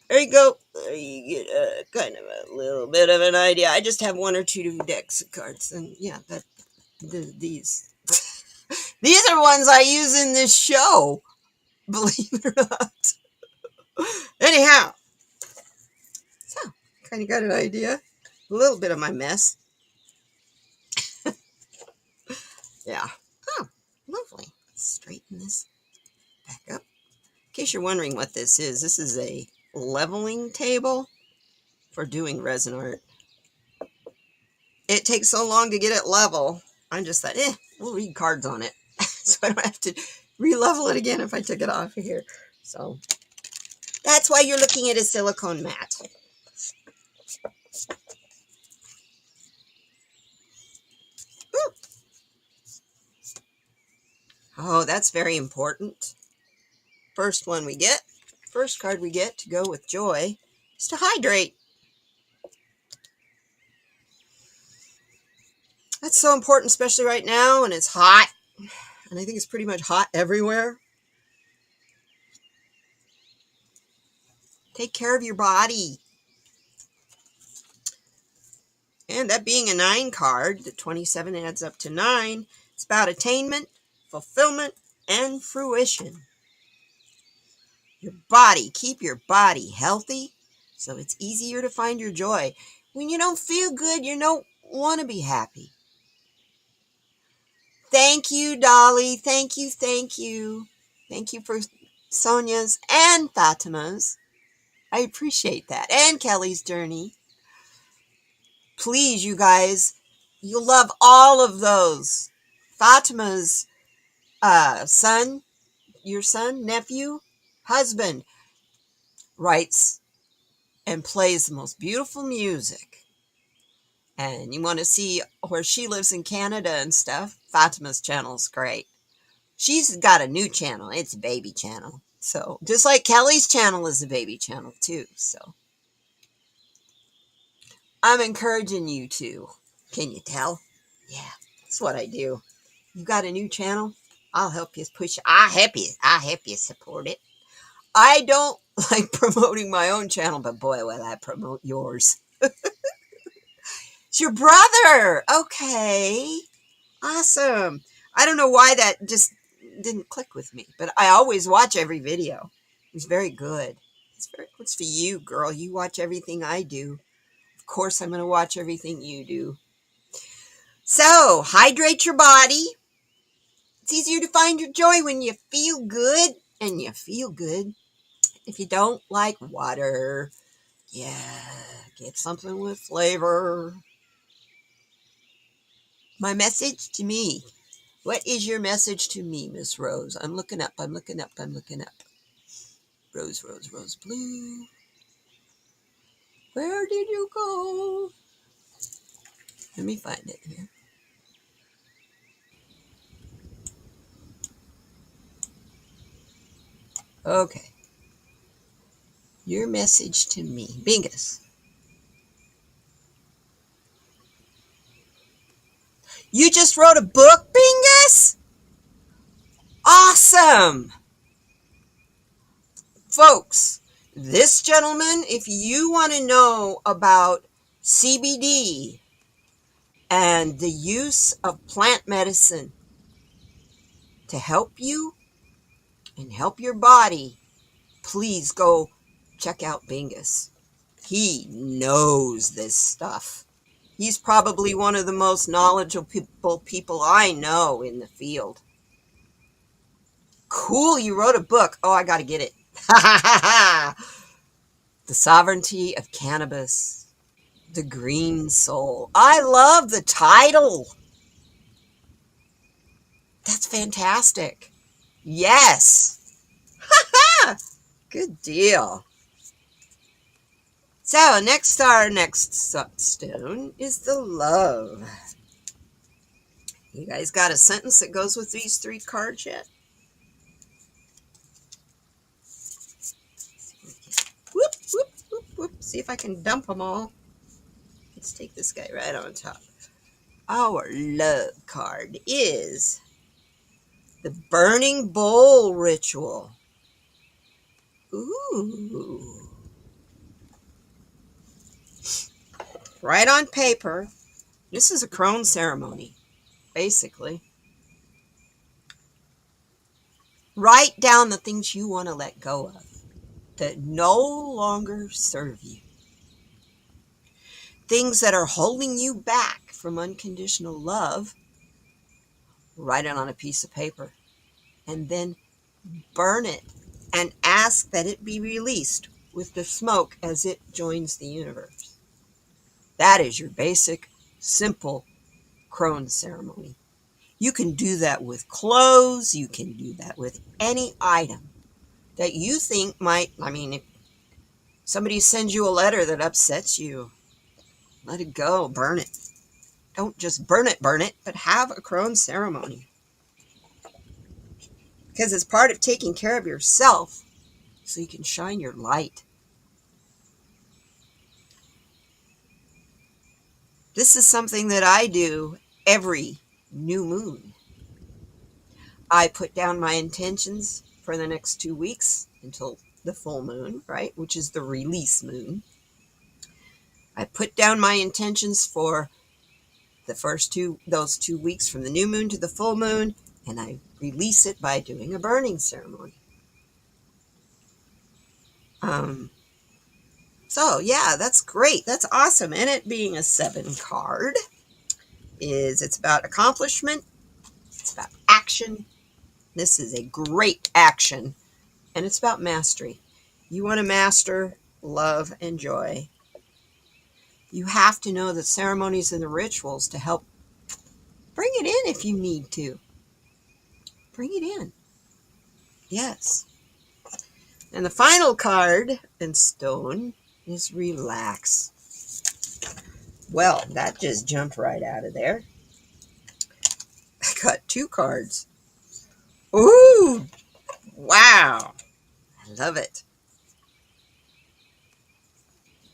There you go. There you get kind of a little bit of an idea. I just have 1 or 2 decks of cards, and yeah, these these are ones I use in this show. Believe it or not. Anyhow, so kind of got an idea. A little bit of my mess. Yeah. Oh, lovely. Let's straighten this back up. In case you're wondering what this is a leveling table for doing resin art. It takes so long to get it level. I just thought, we'll read cards on it. So I don't have to re-level it again if I took it off of here. So that's why you're looking at a silicone mat. Ooh. Oh, that's very important. First card we get to go with joy is to hydrate. That's so important, especially right now when it's hot. And I think it's pretty much hot everywhere. Take care of your body. And that being a 9 card, the 27 adds up to 9. It's about attainment, fulfillment, and fruition. Your body, keep your body healthy so it's easier to find your joy. When you don't feel good, you don't want to be happy. Thank you, Dolly. Thank you, thank you. Thank you for Sonia's and Fatima's. I appreciate that. And Kelly's journey. Please, you guys, you'll love all of those. Fatima's son, your son, nephew, husband, writes and plays the most beautiful music. And you want to see where she lives in Canada and stuff, Fatima's channel is great. She's got a new channel. It's a baby channel. So just like Kelly's channel is a baby channel too. So I'm encouraging you to. Can you tell? Yeah, that's what I do. You got a new channel? I'll help you push. I'll help you support it. I don't like promoting my own channel, but boy, will I promote yours. It's your brother. Okay. Awesome. I don't know why that just didn't click with me, but I always watch every video. It's very good. It's for you, girl. You watch everything I do. Of course, I'm going to watch everything you do. So, hydrate your body. It's easier to find your joy when you feel good, and you feel good if you don't like water. Yeah, get something with flavor. My message to me. What is your message to me, Miss Rose? I'm looking up. Rose, rose, rose, blue. Where did you go? Let me find it here. Okay. Your message to me. Bingus. You just wrote a book, Bingus? Awesome! Folks, this gentleman, if you want to know about CBD and the use of plant medicine to help you and help your body, please go check out Bingus. He knows this stuff. He's probably one of the most knowledgeable people I know in the field. Cool, you wrote a book. Oh, I got to get it. The Sovereignty of Cannabis. The Green Soul. I love the title. That's fantastic. Yes. Good deal. So, our next stone is the love. You guys got a sentence that goes with these 3 cards yet? Whoop, whoop, whoop, whoop. See if I can dump them all. Let's take this guy right on top. Our love card is the Burning Bowl Ritual. Ooh. Right on paper. This is a crone ceremony, basically. Write down the things you want to let go of that no longer serve you. Things that are holding you back from unconditional love. Write it on a piece of paper and then burn it and ask that it be released with the smoke as it joins the universe. That is your basic, simple crone ceremony. You can do that with clothes. You can do that with any item that you think might, if somebody sends you a letter that upsets you, let it go, burn it. Don't just burn it, but have a crone ceremony. Because it's part of taking care of yourself so you can shine your light. This is something that I do every new moon. I put down my intentions for the next 2 weeks until the full moon, right? Which is the release moon. I put down my intentions for the first those 2 weeks from the new moon to the full moon, and I release it by doing a burning ceremony. So yeah, that's great. That's awesome. And it being a 7 card it's about accomplishment. It's about action. This is a great action. And it's about mastery. You want to master love and joy. You have to know the ceremonies and the rituals to help bring it in if you need to. Bring it in. Yes. And the final card in stone is relax. Well, that just jumped right out of there. I got 2 cards. Ooh, wow. I love it.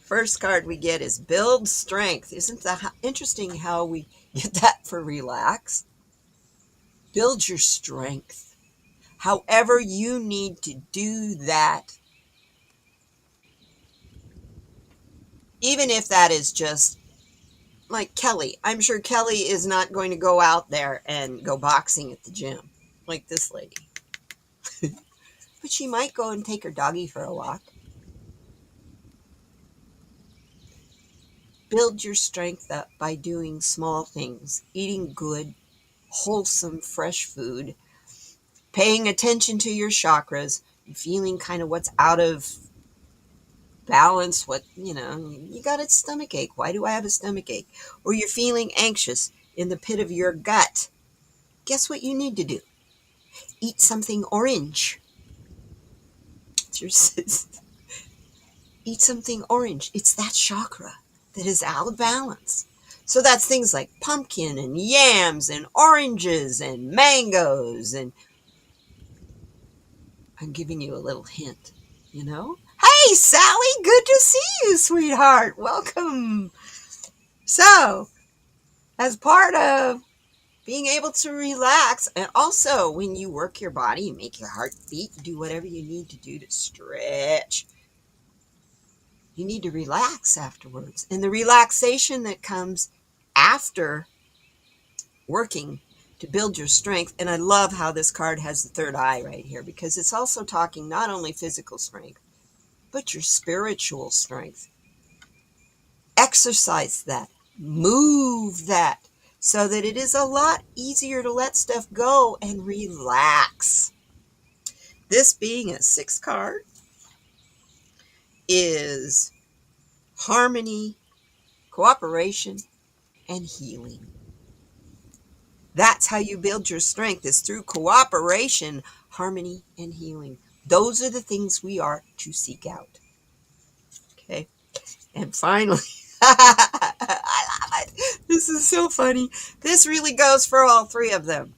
First card we get is build strength. Isn't that interesting how we get that for relax? Build your strength. However you need to do that. Even if that is just like Kelly. I'm sure Kelly is not going to go out there and go boxing at the gym like this lady. but she might go and take her doggy for a walk. Build your strength up by doing small things, eating good, wholesome, fresh food, paying attention to your chakras, feeling kind of what's out of balance, you got a stomach ache. Why do I have a stomach ache? Or you're feeling anxious in the pit of your gut. Guess what you need to do? Eat something orange. Eat something orange. It's that chakra that is out of balance. So that's things like pumpkin and yams and oranges and mangoes. And I'm giving you a little hint, Hey, Sally, good to see you, sweetheart. Welcome. So, as part of being able to relax, and also when you work your body, you make your heart beat, do whatever you need to do to stretch. You need to relax afterwards. And the relaxation that comes after working to build your strength. And I love how this card has the third eye right here, because it's also talking not only physical strength, but your spiritual strength. Exercise that, move that, so that it is a lot easier to let stuff go and relax. This being a 6th card is harmony, cooperation, and healing. That's how you build your strength, is through cooperation, harmony, and healing. Those are the things we are to seek out. Okay. And finally, I love it. This is so funny. This really goes for all 3 of them.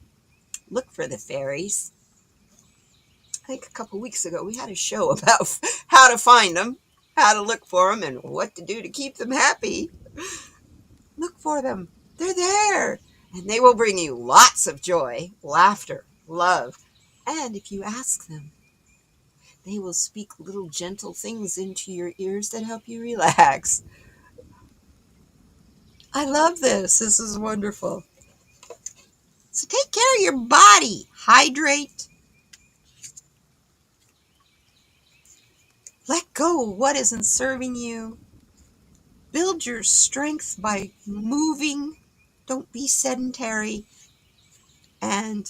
Look for the fairies. I think a couple weeks ago we had a show about how to find them, how to look for them, and what to do to keep them happy. Look for them. They're there. And they will bring you lots of joy, laughter, love. And if you ask them, they will speak little gentle things into your ears that help you relax. I love this. This is wonderful. So take care of your body. Hydrate. Let go of what isn't serving you. Build your strength by moving. Don't be sedentary. And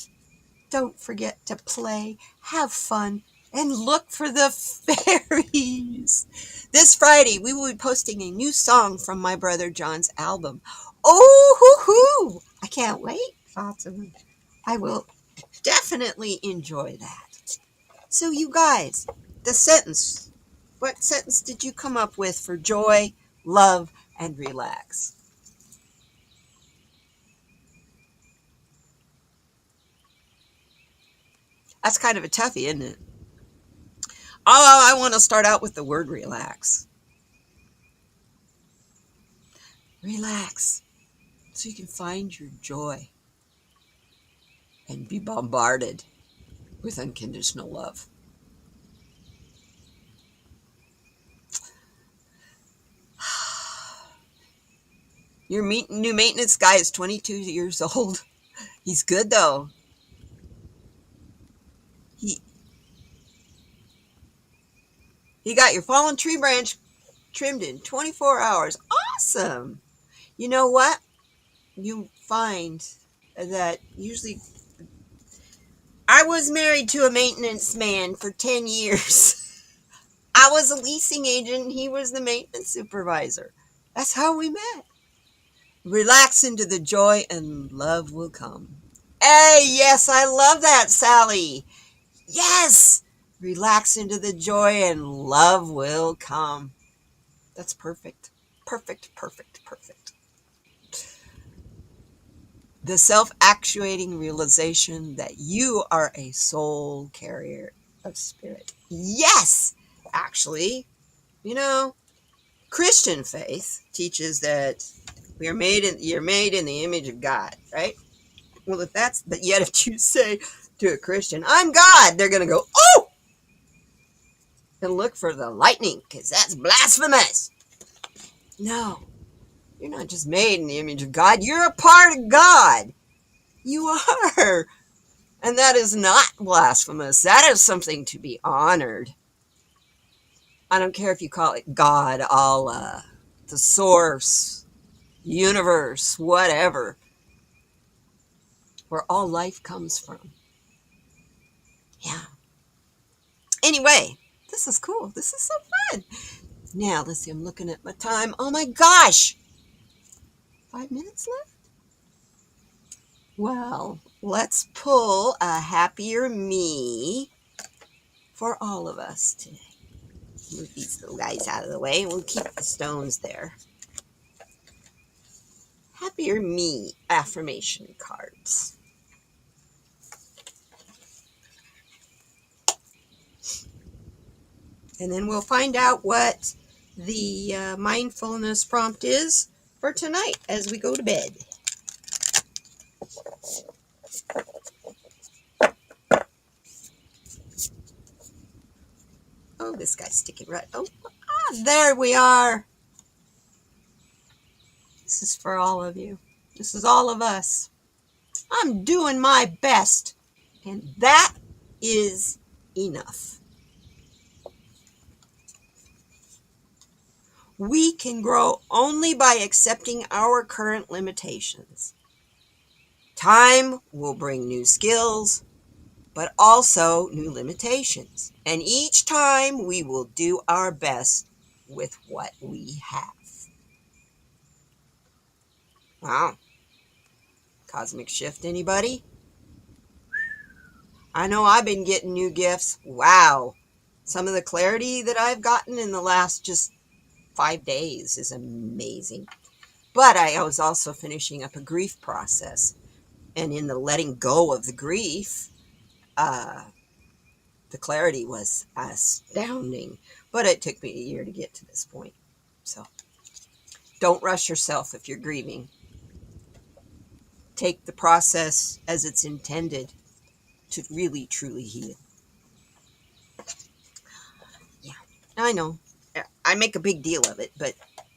don't forget to play, have fun, and look for the fairies. This Friday, we will be posting a new song from my brother John's album. Oh, hoo-hoo! I can't wait, Fatima. I will definitely enjoy that. So you guys, the sentence. What sentence did you come up with for joy, love, and relax? That's kind of a toughie, isn't it? Oh, I want to start out with the word relax. Relax so you can find your joy and be bombarded with unconditional love. Your new maintenance guy is 22 years old. He's good, though. He got your fallen tree branch trimmed in 24 hours. Awesome. You know what? You find that usually I was married to a maintenance man for 10 years. I was a leasing agent. He was the maintenance supervisor. That's how we met. Relax into the joy and love will come. Hey, yes, I love that, Sally. Yes. Relax into the joy and love will come. That's perfect. Perfect, perfect, perfect. The self-actuating realization that you are a soul carrier of spirit. Yes! Actually, Christian faith teaches that you're made in the image of God, right? Well, but yet if you say to a Christian, I'm God, they're going to go, oh! And look for the lightning, because that's blasphemous. No, you're not just made in the image of God. You're a part of God. You are. And that is not blasphemous. That is something to be honored. I don't care if you call it God, Allah, the source, universe, whatever, where all life comes from. Yeah. Anyway, this is cool. This is so fun. Now, let's see. I'm looking at my time. Oh my gosh. 5 minutes left? Well, let's pull a happier me for all of us today. Move these little guys out of the way and we'll keep the stones there. Happier me affirmation cards. And then we'll find out what the mindfulness prompt is for tonight as we go to bed. Oh, this guy's sticking right. Oh, there we are. This is for all of you. This is all of us. I'm doing my best. And that is enough. We can grow only by accepting our current limitations. Time will bring new skills, but also new limitations. And each time we will do our best with what we have. Wow. Cosmic shift, anybody? I know I've been getting new gifts. Wow. Some of the clarity that I've gotten in the last just 5 days is amazing. But I was also finishing up a grief process. And in the letting go of the grief, the clarity was astounding. But it took me a year to get to this point. So don't rush yourself if you're grieving. Take the process as it's intended to really, truly heal. Yeah, I know. I make a big deal of it, but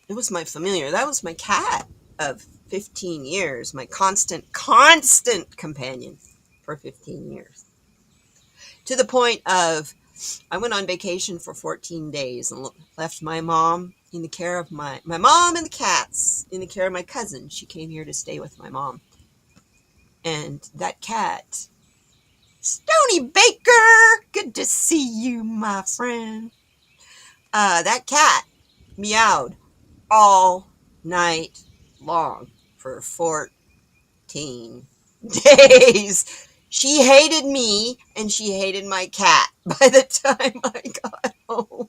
it was my familiar. That was my cat of 15 years, my constant companion for 15 years. To the point of, I went on vacation for 14 days and left my mom in the care of my mom and the cats in the care of my cousin. She came here to stay with my mom. And that cat, Stony Baker, good to see you, my friend. That cat meowed all night long for 14 days. She hated me and she hated my cat by the time I got home.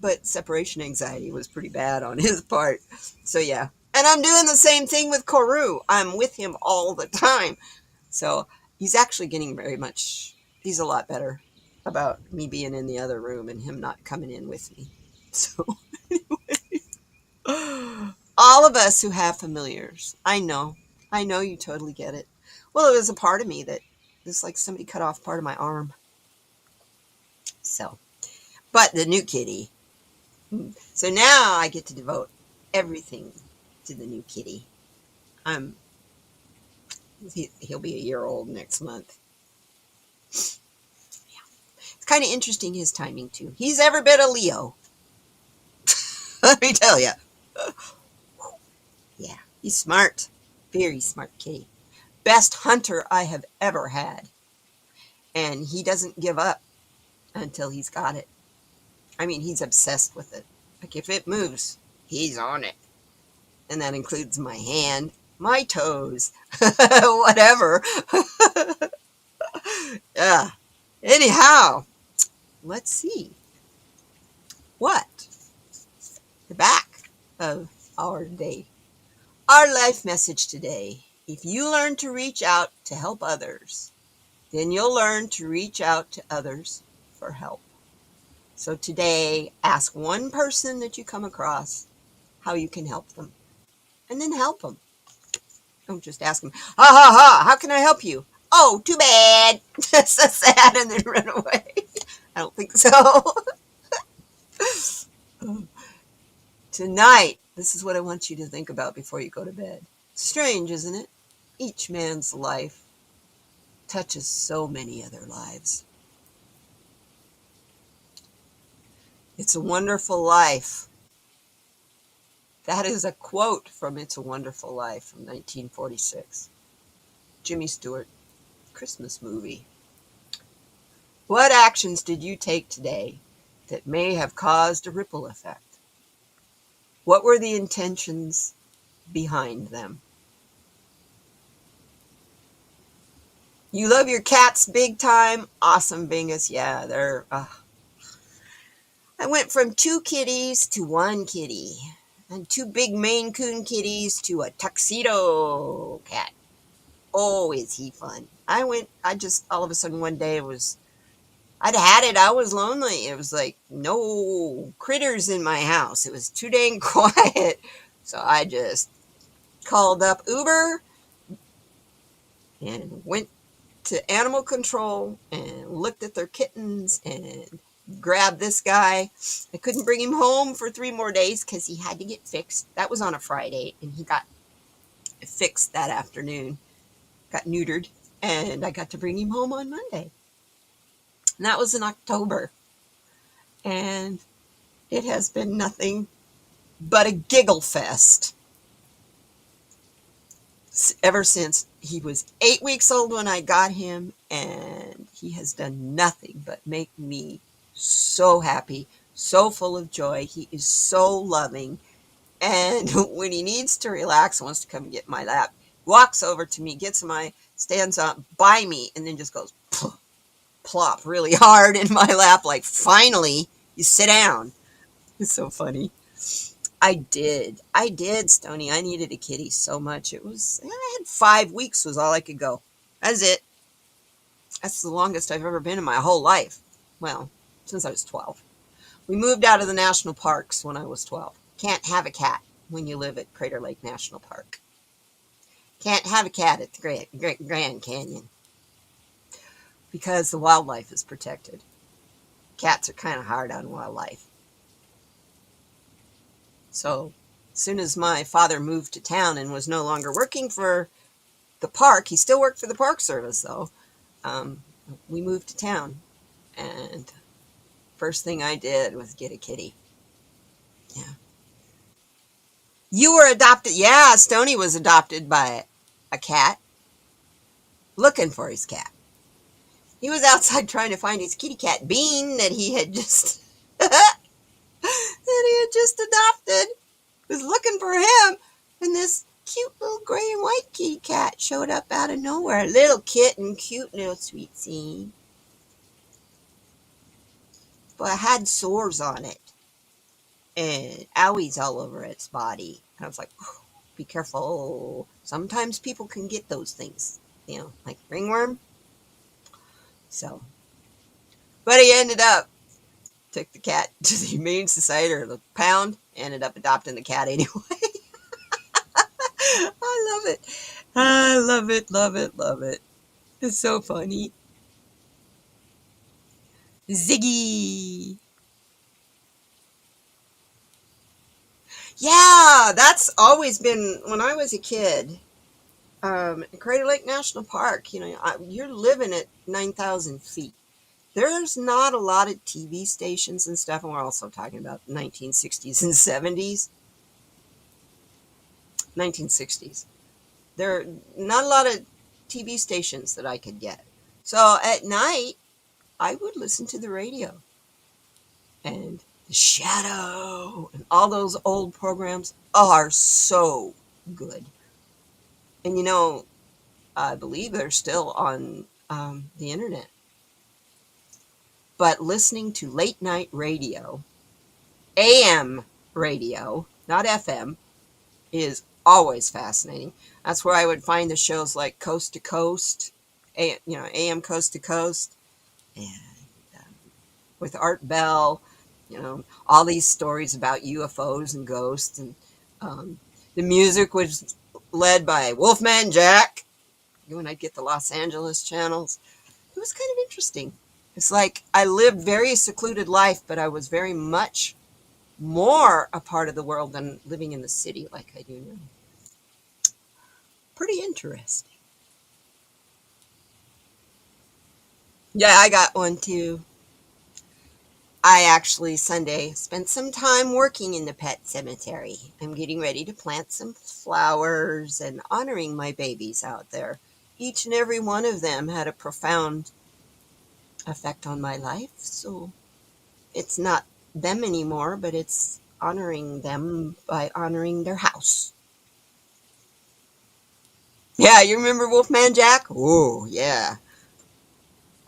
But separation anxiety was pretty bad on his part. So yeah. And I'm doing the same thing with Koru. I'm with him all the time. So he's actually getting he's a lot better about me being in the other room and him not coming in with me. So anyway, all of us who have familiars, I know you totally get it. Well, it was a part of me that it's like somebody cut off part of my arm. So, but the new kitty. So now I get to devote everything to the new kitty. He'll be a year old next month. Yeah. It's kind of interesting, his timing too. He's every bit a Leo. Let me tell you. Yeah, he's smart. Very smart kitty. Best hunter I have ever had. And he doesn't give up until he's got it. I mean, he's obsessed with it. Like if it moves, he's on it. And that includes my hand, my toes, whatever. Yeah. Anyhow, let's see what the back of our day. Our life message today. If you learn to reach out to help others, then you'll learn to reach out to others for help. So today, ask one person that you come across how you can help them. And then help them. Don't just ask them, ha ha ha, how can I help you? Oh, too bad. That's so sad, and then run away. I don't think so. Tonight, this is what I want you to think about before you go to bed. Strange, isn't it? Each man's life touches so many other lives. It's a Wonderful Life. That is a quote from It's a Wonderful Life from 1946. Jimmy Stewart, Christmas movie. What actions did you take today that may have caused a ripple effect? What were the intentions behind them? You love your cats big time? Awesome, Bingus. Yeah, they're... I went from 2 kitties to 1 kitty. And 2 big Maine Coon kitties to a tuxedo cat. Oh, is he fun. I just, all of a sudden one day I'd had it. I was lonely. It was like no critters in my house. It was too dang quiet. So I just called up Uber and went to animal control and looked at their kittens and grabbed this guy. I couldn't bring him home for 3 more days because he had to get fixed. That was on a Friday, and he got fixed that afternoon, got neutered, and I got to bring him home on Monday. And that was in October. And it has been nothing but a giggle fest ever since. He was 8 weeks old when I got him, and he has done nothing but make me so happy, so full of joy. He is so loving, and when he needs to relax, wants to come and get in my lap, walks over to me, stands up by me, and then just goes plop really hard in my lap, like, finally, you sit down. It's so funny. I did, Stony. I needed a kitty so much. I had 5 weeks was all I could go. That's it. That's the longest I've ever been in my whole life. Well, since I was 12. We moved out of the national parks when I was 12. Can't have a cat when you live at Crater Lake National Park. Can't have a cat at the Grand Canyon because the wildlife is protected. Cats are kind of hard on wildlife. So as soon as my father moved to town and was no longer working for the park, he still worked for the Park Service though, we moved to town, and first thing I did was get a kitty. Yeah. You were adopted. Yeah, Stony was adopted by a cat, looking for his cat. He was outside trying to find his kitty cat, Bean, that he had just adopted. Was looking for him, and this cute little gray and white kitty cat showed up out of nowhere. Little kitten, cute little sweet scene. But it had sores on it and owies all over its body. And I was like, oh, be careful. Sometimes people can get those things, like ringworm. So, but he took the cat to the Humane Society, or the pound, ended up adopting the cat anyway. I love it. I love it, love it, love it. It's so funny. Ziggy. Yeah, that's always been, when I was a kid, Crater Lake National Park, you're living at 9,000 feet. There's not a lot of TV stations and stuff, and we're also talking about 1960s and 70s. 1960s. There are not a lot of TV stations that I could get. So at night, I would listen to the radio. And The Shadow and all those old programs are so good. And I believe they're still on the internet. But listening to late night radio, AM radio, not FM, is always fascinating. That's where I would find the shows like Coast to Coast, AM Coast to Coast, and with Art Bell, all these stories about UFOs and ghosts, and the music was led by Wolfman Jack. When I'd get the Los Angeles channels, it was kind of interesting. It's like I lived very secluded life, but I was very much more a part of the world than living in the city like I do now. Pretty interesting. Yeah, I got one too. I actually Sunday spent some time working in the pet cemetery. I'm getting ready to plant some flowers and honoring my babies out there. Each and every one of them had a profound effect on my life. So it's not them anymore, but it's honoring them by honoring their house. Yeah, you remember Wolfman Jack? Oh, yeah.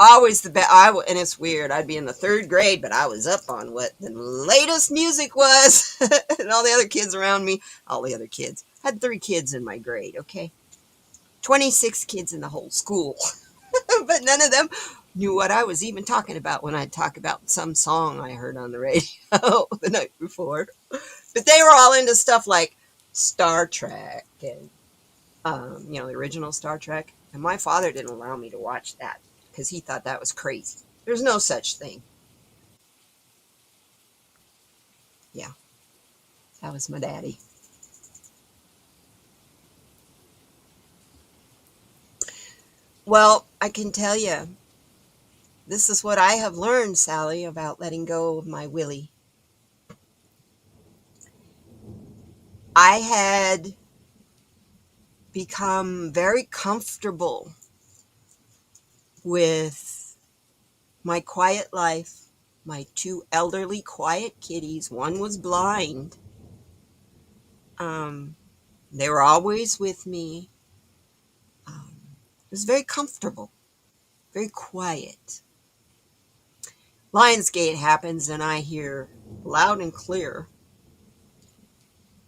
Always the best. And it's weird. I'd be in the third grade, but I was up on what the latest music was. And all the other kids around me, all the other kids, had 3 kids in my grade, okay? 26 kids in the whole school. But none of them knew what I was even talking about when I'd talk about some song I heard on the radio the night before. But they were all into stuff like Star Trek and, the original Star Trek. And my father didn't allow me to watch that because he thought that was crazy. There's no such thing. Yeah, that was my daddy. Well, I can tell you, this is what I have learned, Sally, about letting go of my Willie. I had become very comfortable with my quiet life, my 2 elderly quiet kitties. One was blind. Um, they were always with me. It was very comfortable, very quiet. Lionsgate happens, and I hear loud and clear,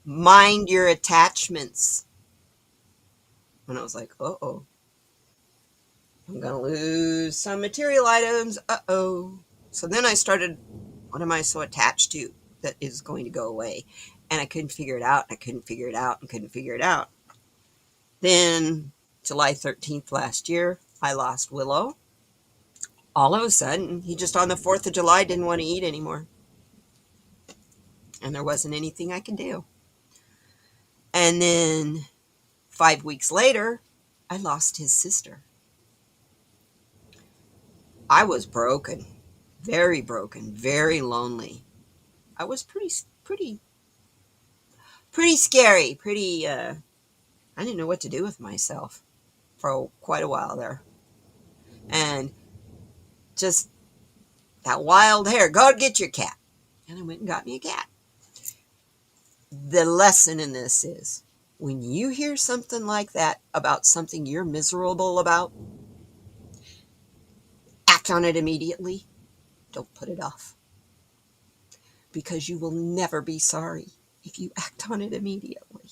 mind your attachments. And I was like, uh-oh, I'm going to lose some material items. Uh-oh. So then I started, what am I so attached to that is going to go away? And I couldn't figure it out. I couldn't figure it out and couldn't figure it out. Then July 13th last year, I lost Willow. All of a sudden, he just on the 4th of July didn't want to eat anymore. And there wasn't anything I could do. And then 5 weeks later, I lost his sister. I was broken, very lonely. I was pretty scary, I didn't know what to do with myself for quite a while there. And just that wild hair, go get your cat. And I went and got me a cat. The lesson in this is when you hear something like that about something you're miserable about, act on it immediately. Don't put it off. Because you will never be sorry if you act on it immediately.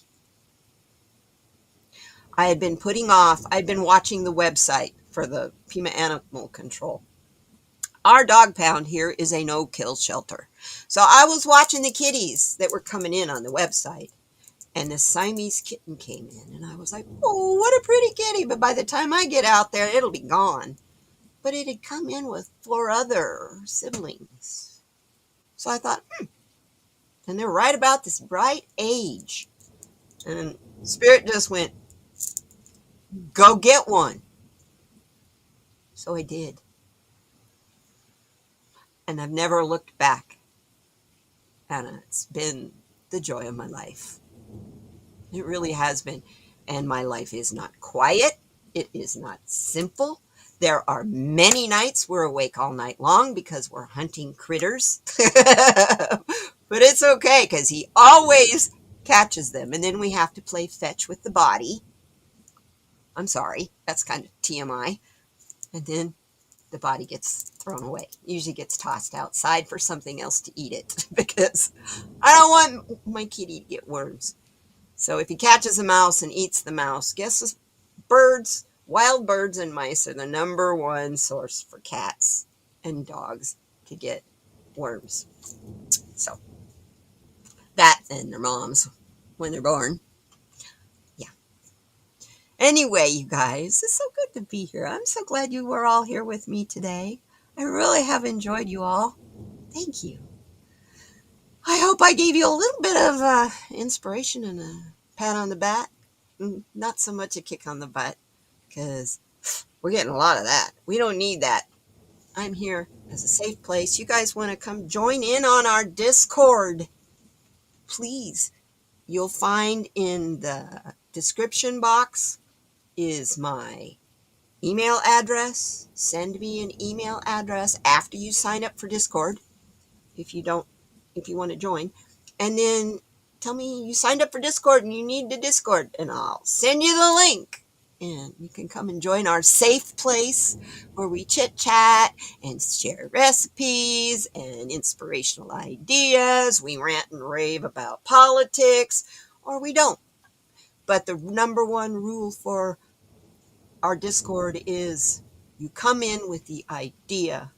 I'd been watching the website for the Pima Animal Control. Our dog pound here is a no-kill shelter. So I was watching the kitties that were coming in on the website. And this Siamese kitten came in. And I was like, oh, what a pretty kitty. But by the time I get out there, it'll be gone. But it had come in with 4 other siblings. So I thought, And they're right about this right age. And Spirit just went, go get one. So I did. And I've never looked back. And it's been the joy of my life. It really has been. And my life is not quiet. It is not simple. There are many nights we're awake all night long because we're hunting critters. But it's okay because he always catches them. And then we have to play fetch with the body. I'm sorry, that's kind of TMI. And then the body gets thrown away. Usually gets tossed outside for something else to eat it because I don't want my kitty to get worms. So if he catches a mouse and eats the mouse, guess wild birds and mice are the number 1 source for cats and dogs to get worms. So that and their moms when they're born. Yeah. Anyway, you guys, it's so good to be here. I'm so glad you were all here with me today. I really have enjoyed you all. Thank you. I hope I gave you a little bit of inspiration and a pat on the back. Not so much a kick on the butt, because we're getting a lot of that. We don't need that I'm here as a safe place. You guys want to come join in on our Discord? Please. You'll find in the description box is my email address. Send me an email address after you sign up for Discord if you don't if you want to join. And then tell me you signed up for Discord and you need the Discord and I'll send you the link. And you can come and join our safe place where we chit chat and share recipes and inspirational ideas. We rant and rave about politics, or we don't. But the number one rule for our Discord is you come in with the idea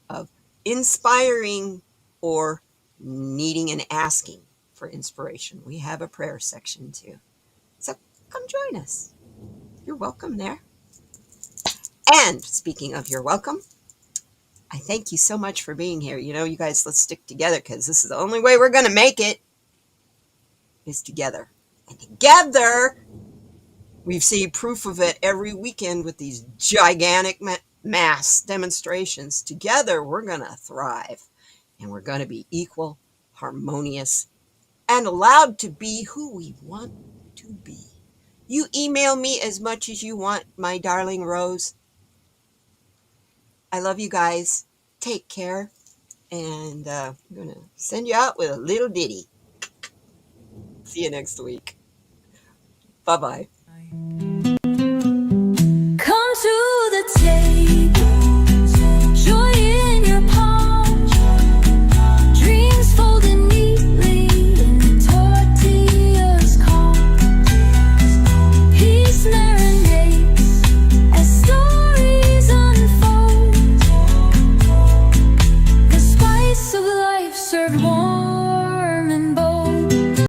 of inspiring or needing and asking for inspiration. We have a prayer section too. So come join us. You're welcome there. And speaking of you're welcome, I thank you so much for being here. You guys, let's stick together because this is the only way we're going to make it is together. And together, we see proof of it every weekend with these gigantic mass demonstrations. Together, we're going to thrive and we're going to be equal, harmonious, and allowed to be who we want to be. You email me as much as you want, my darling Rose. I love you guys. Take care. And I'm going to send you out with a little ditty. See you next week. Bye-bye.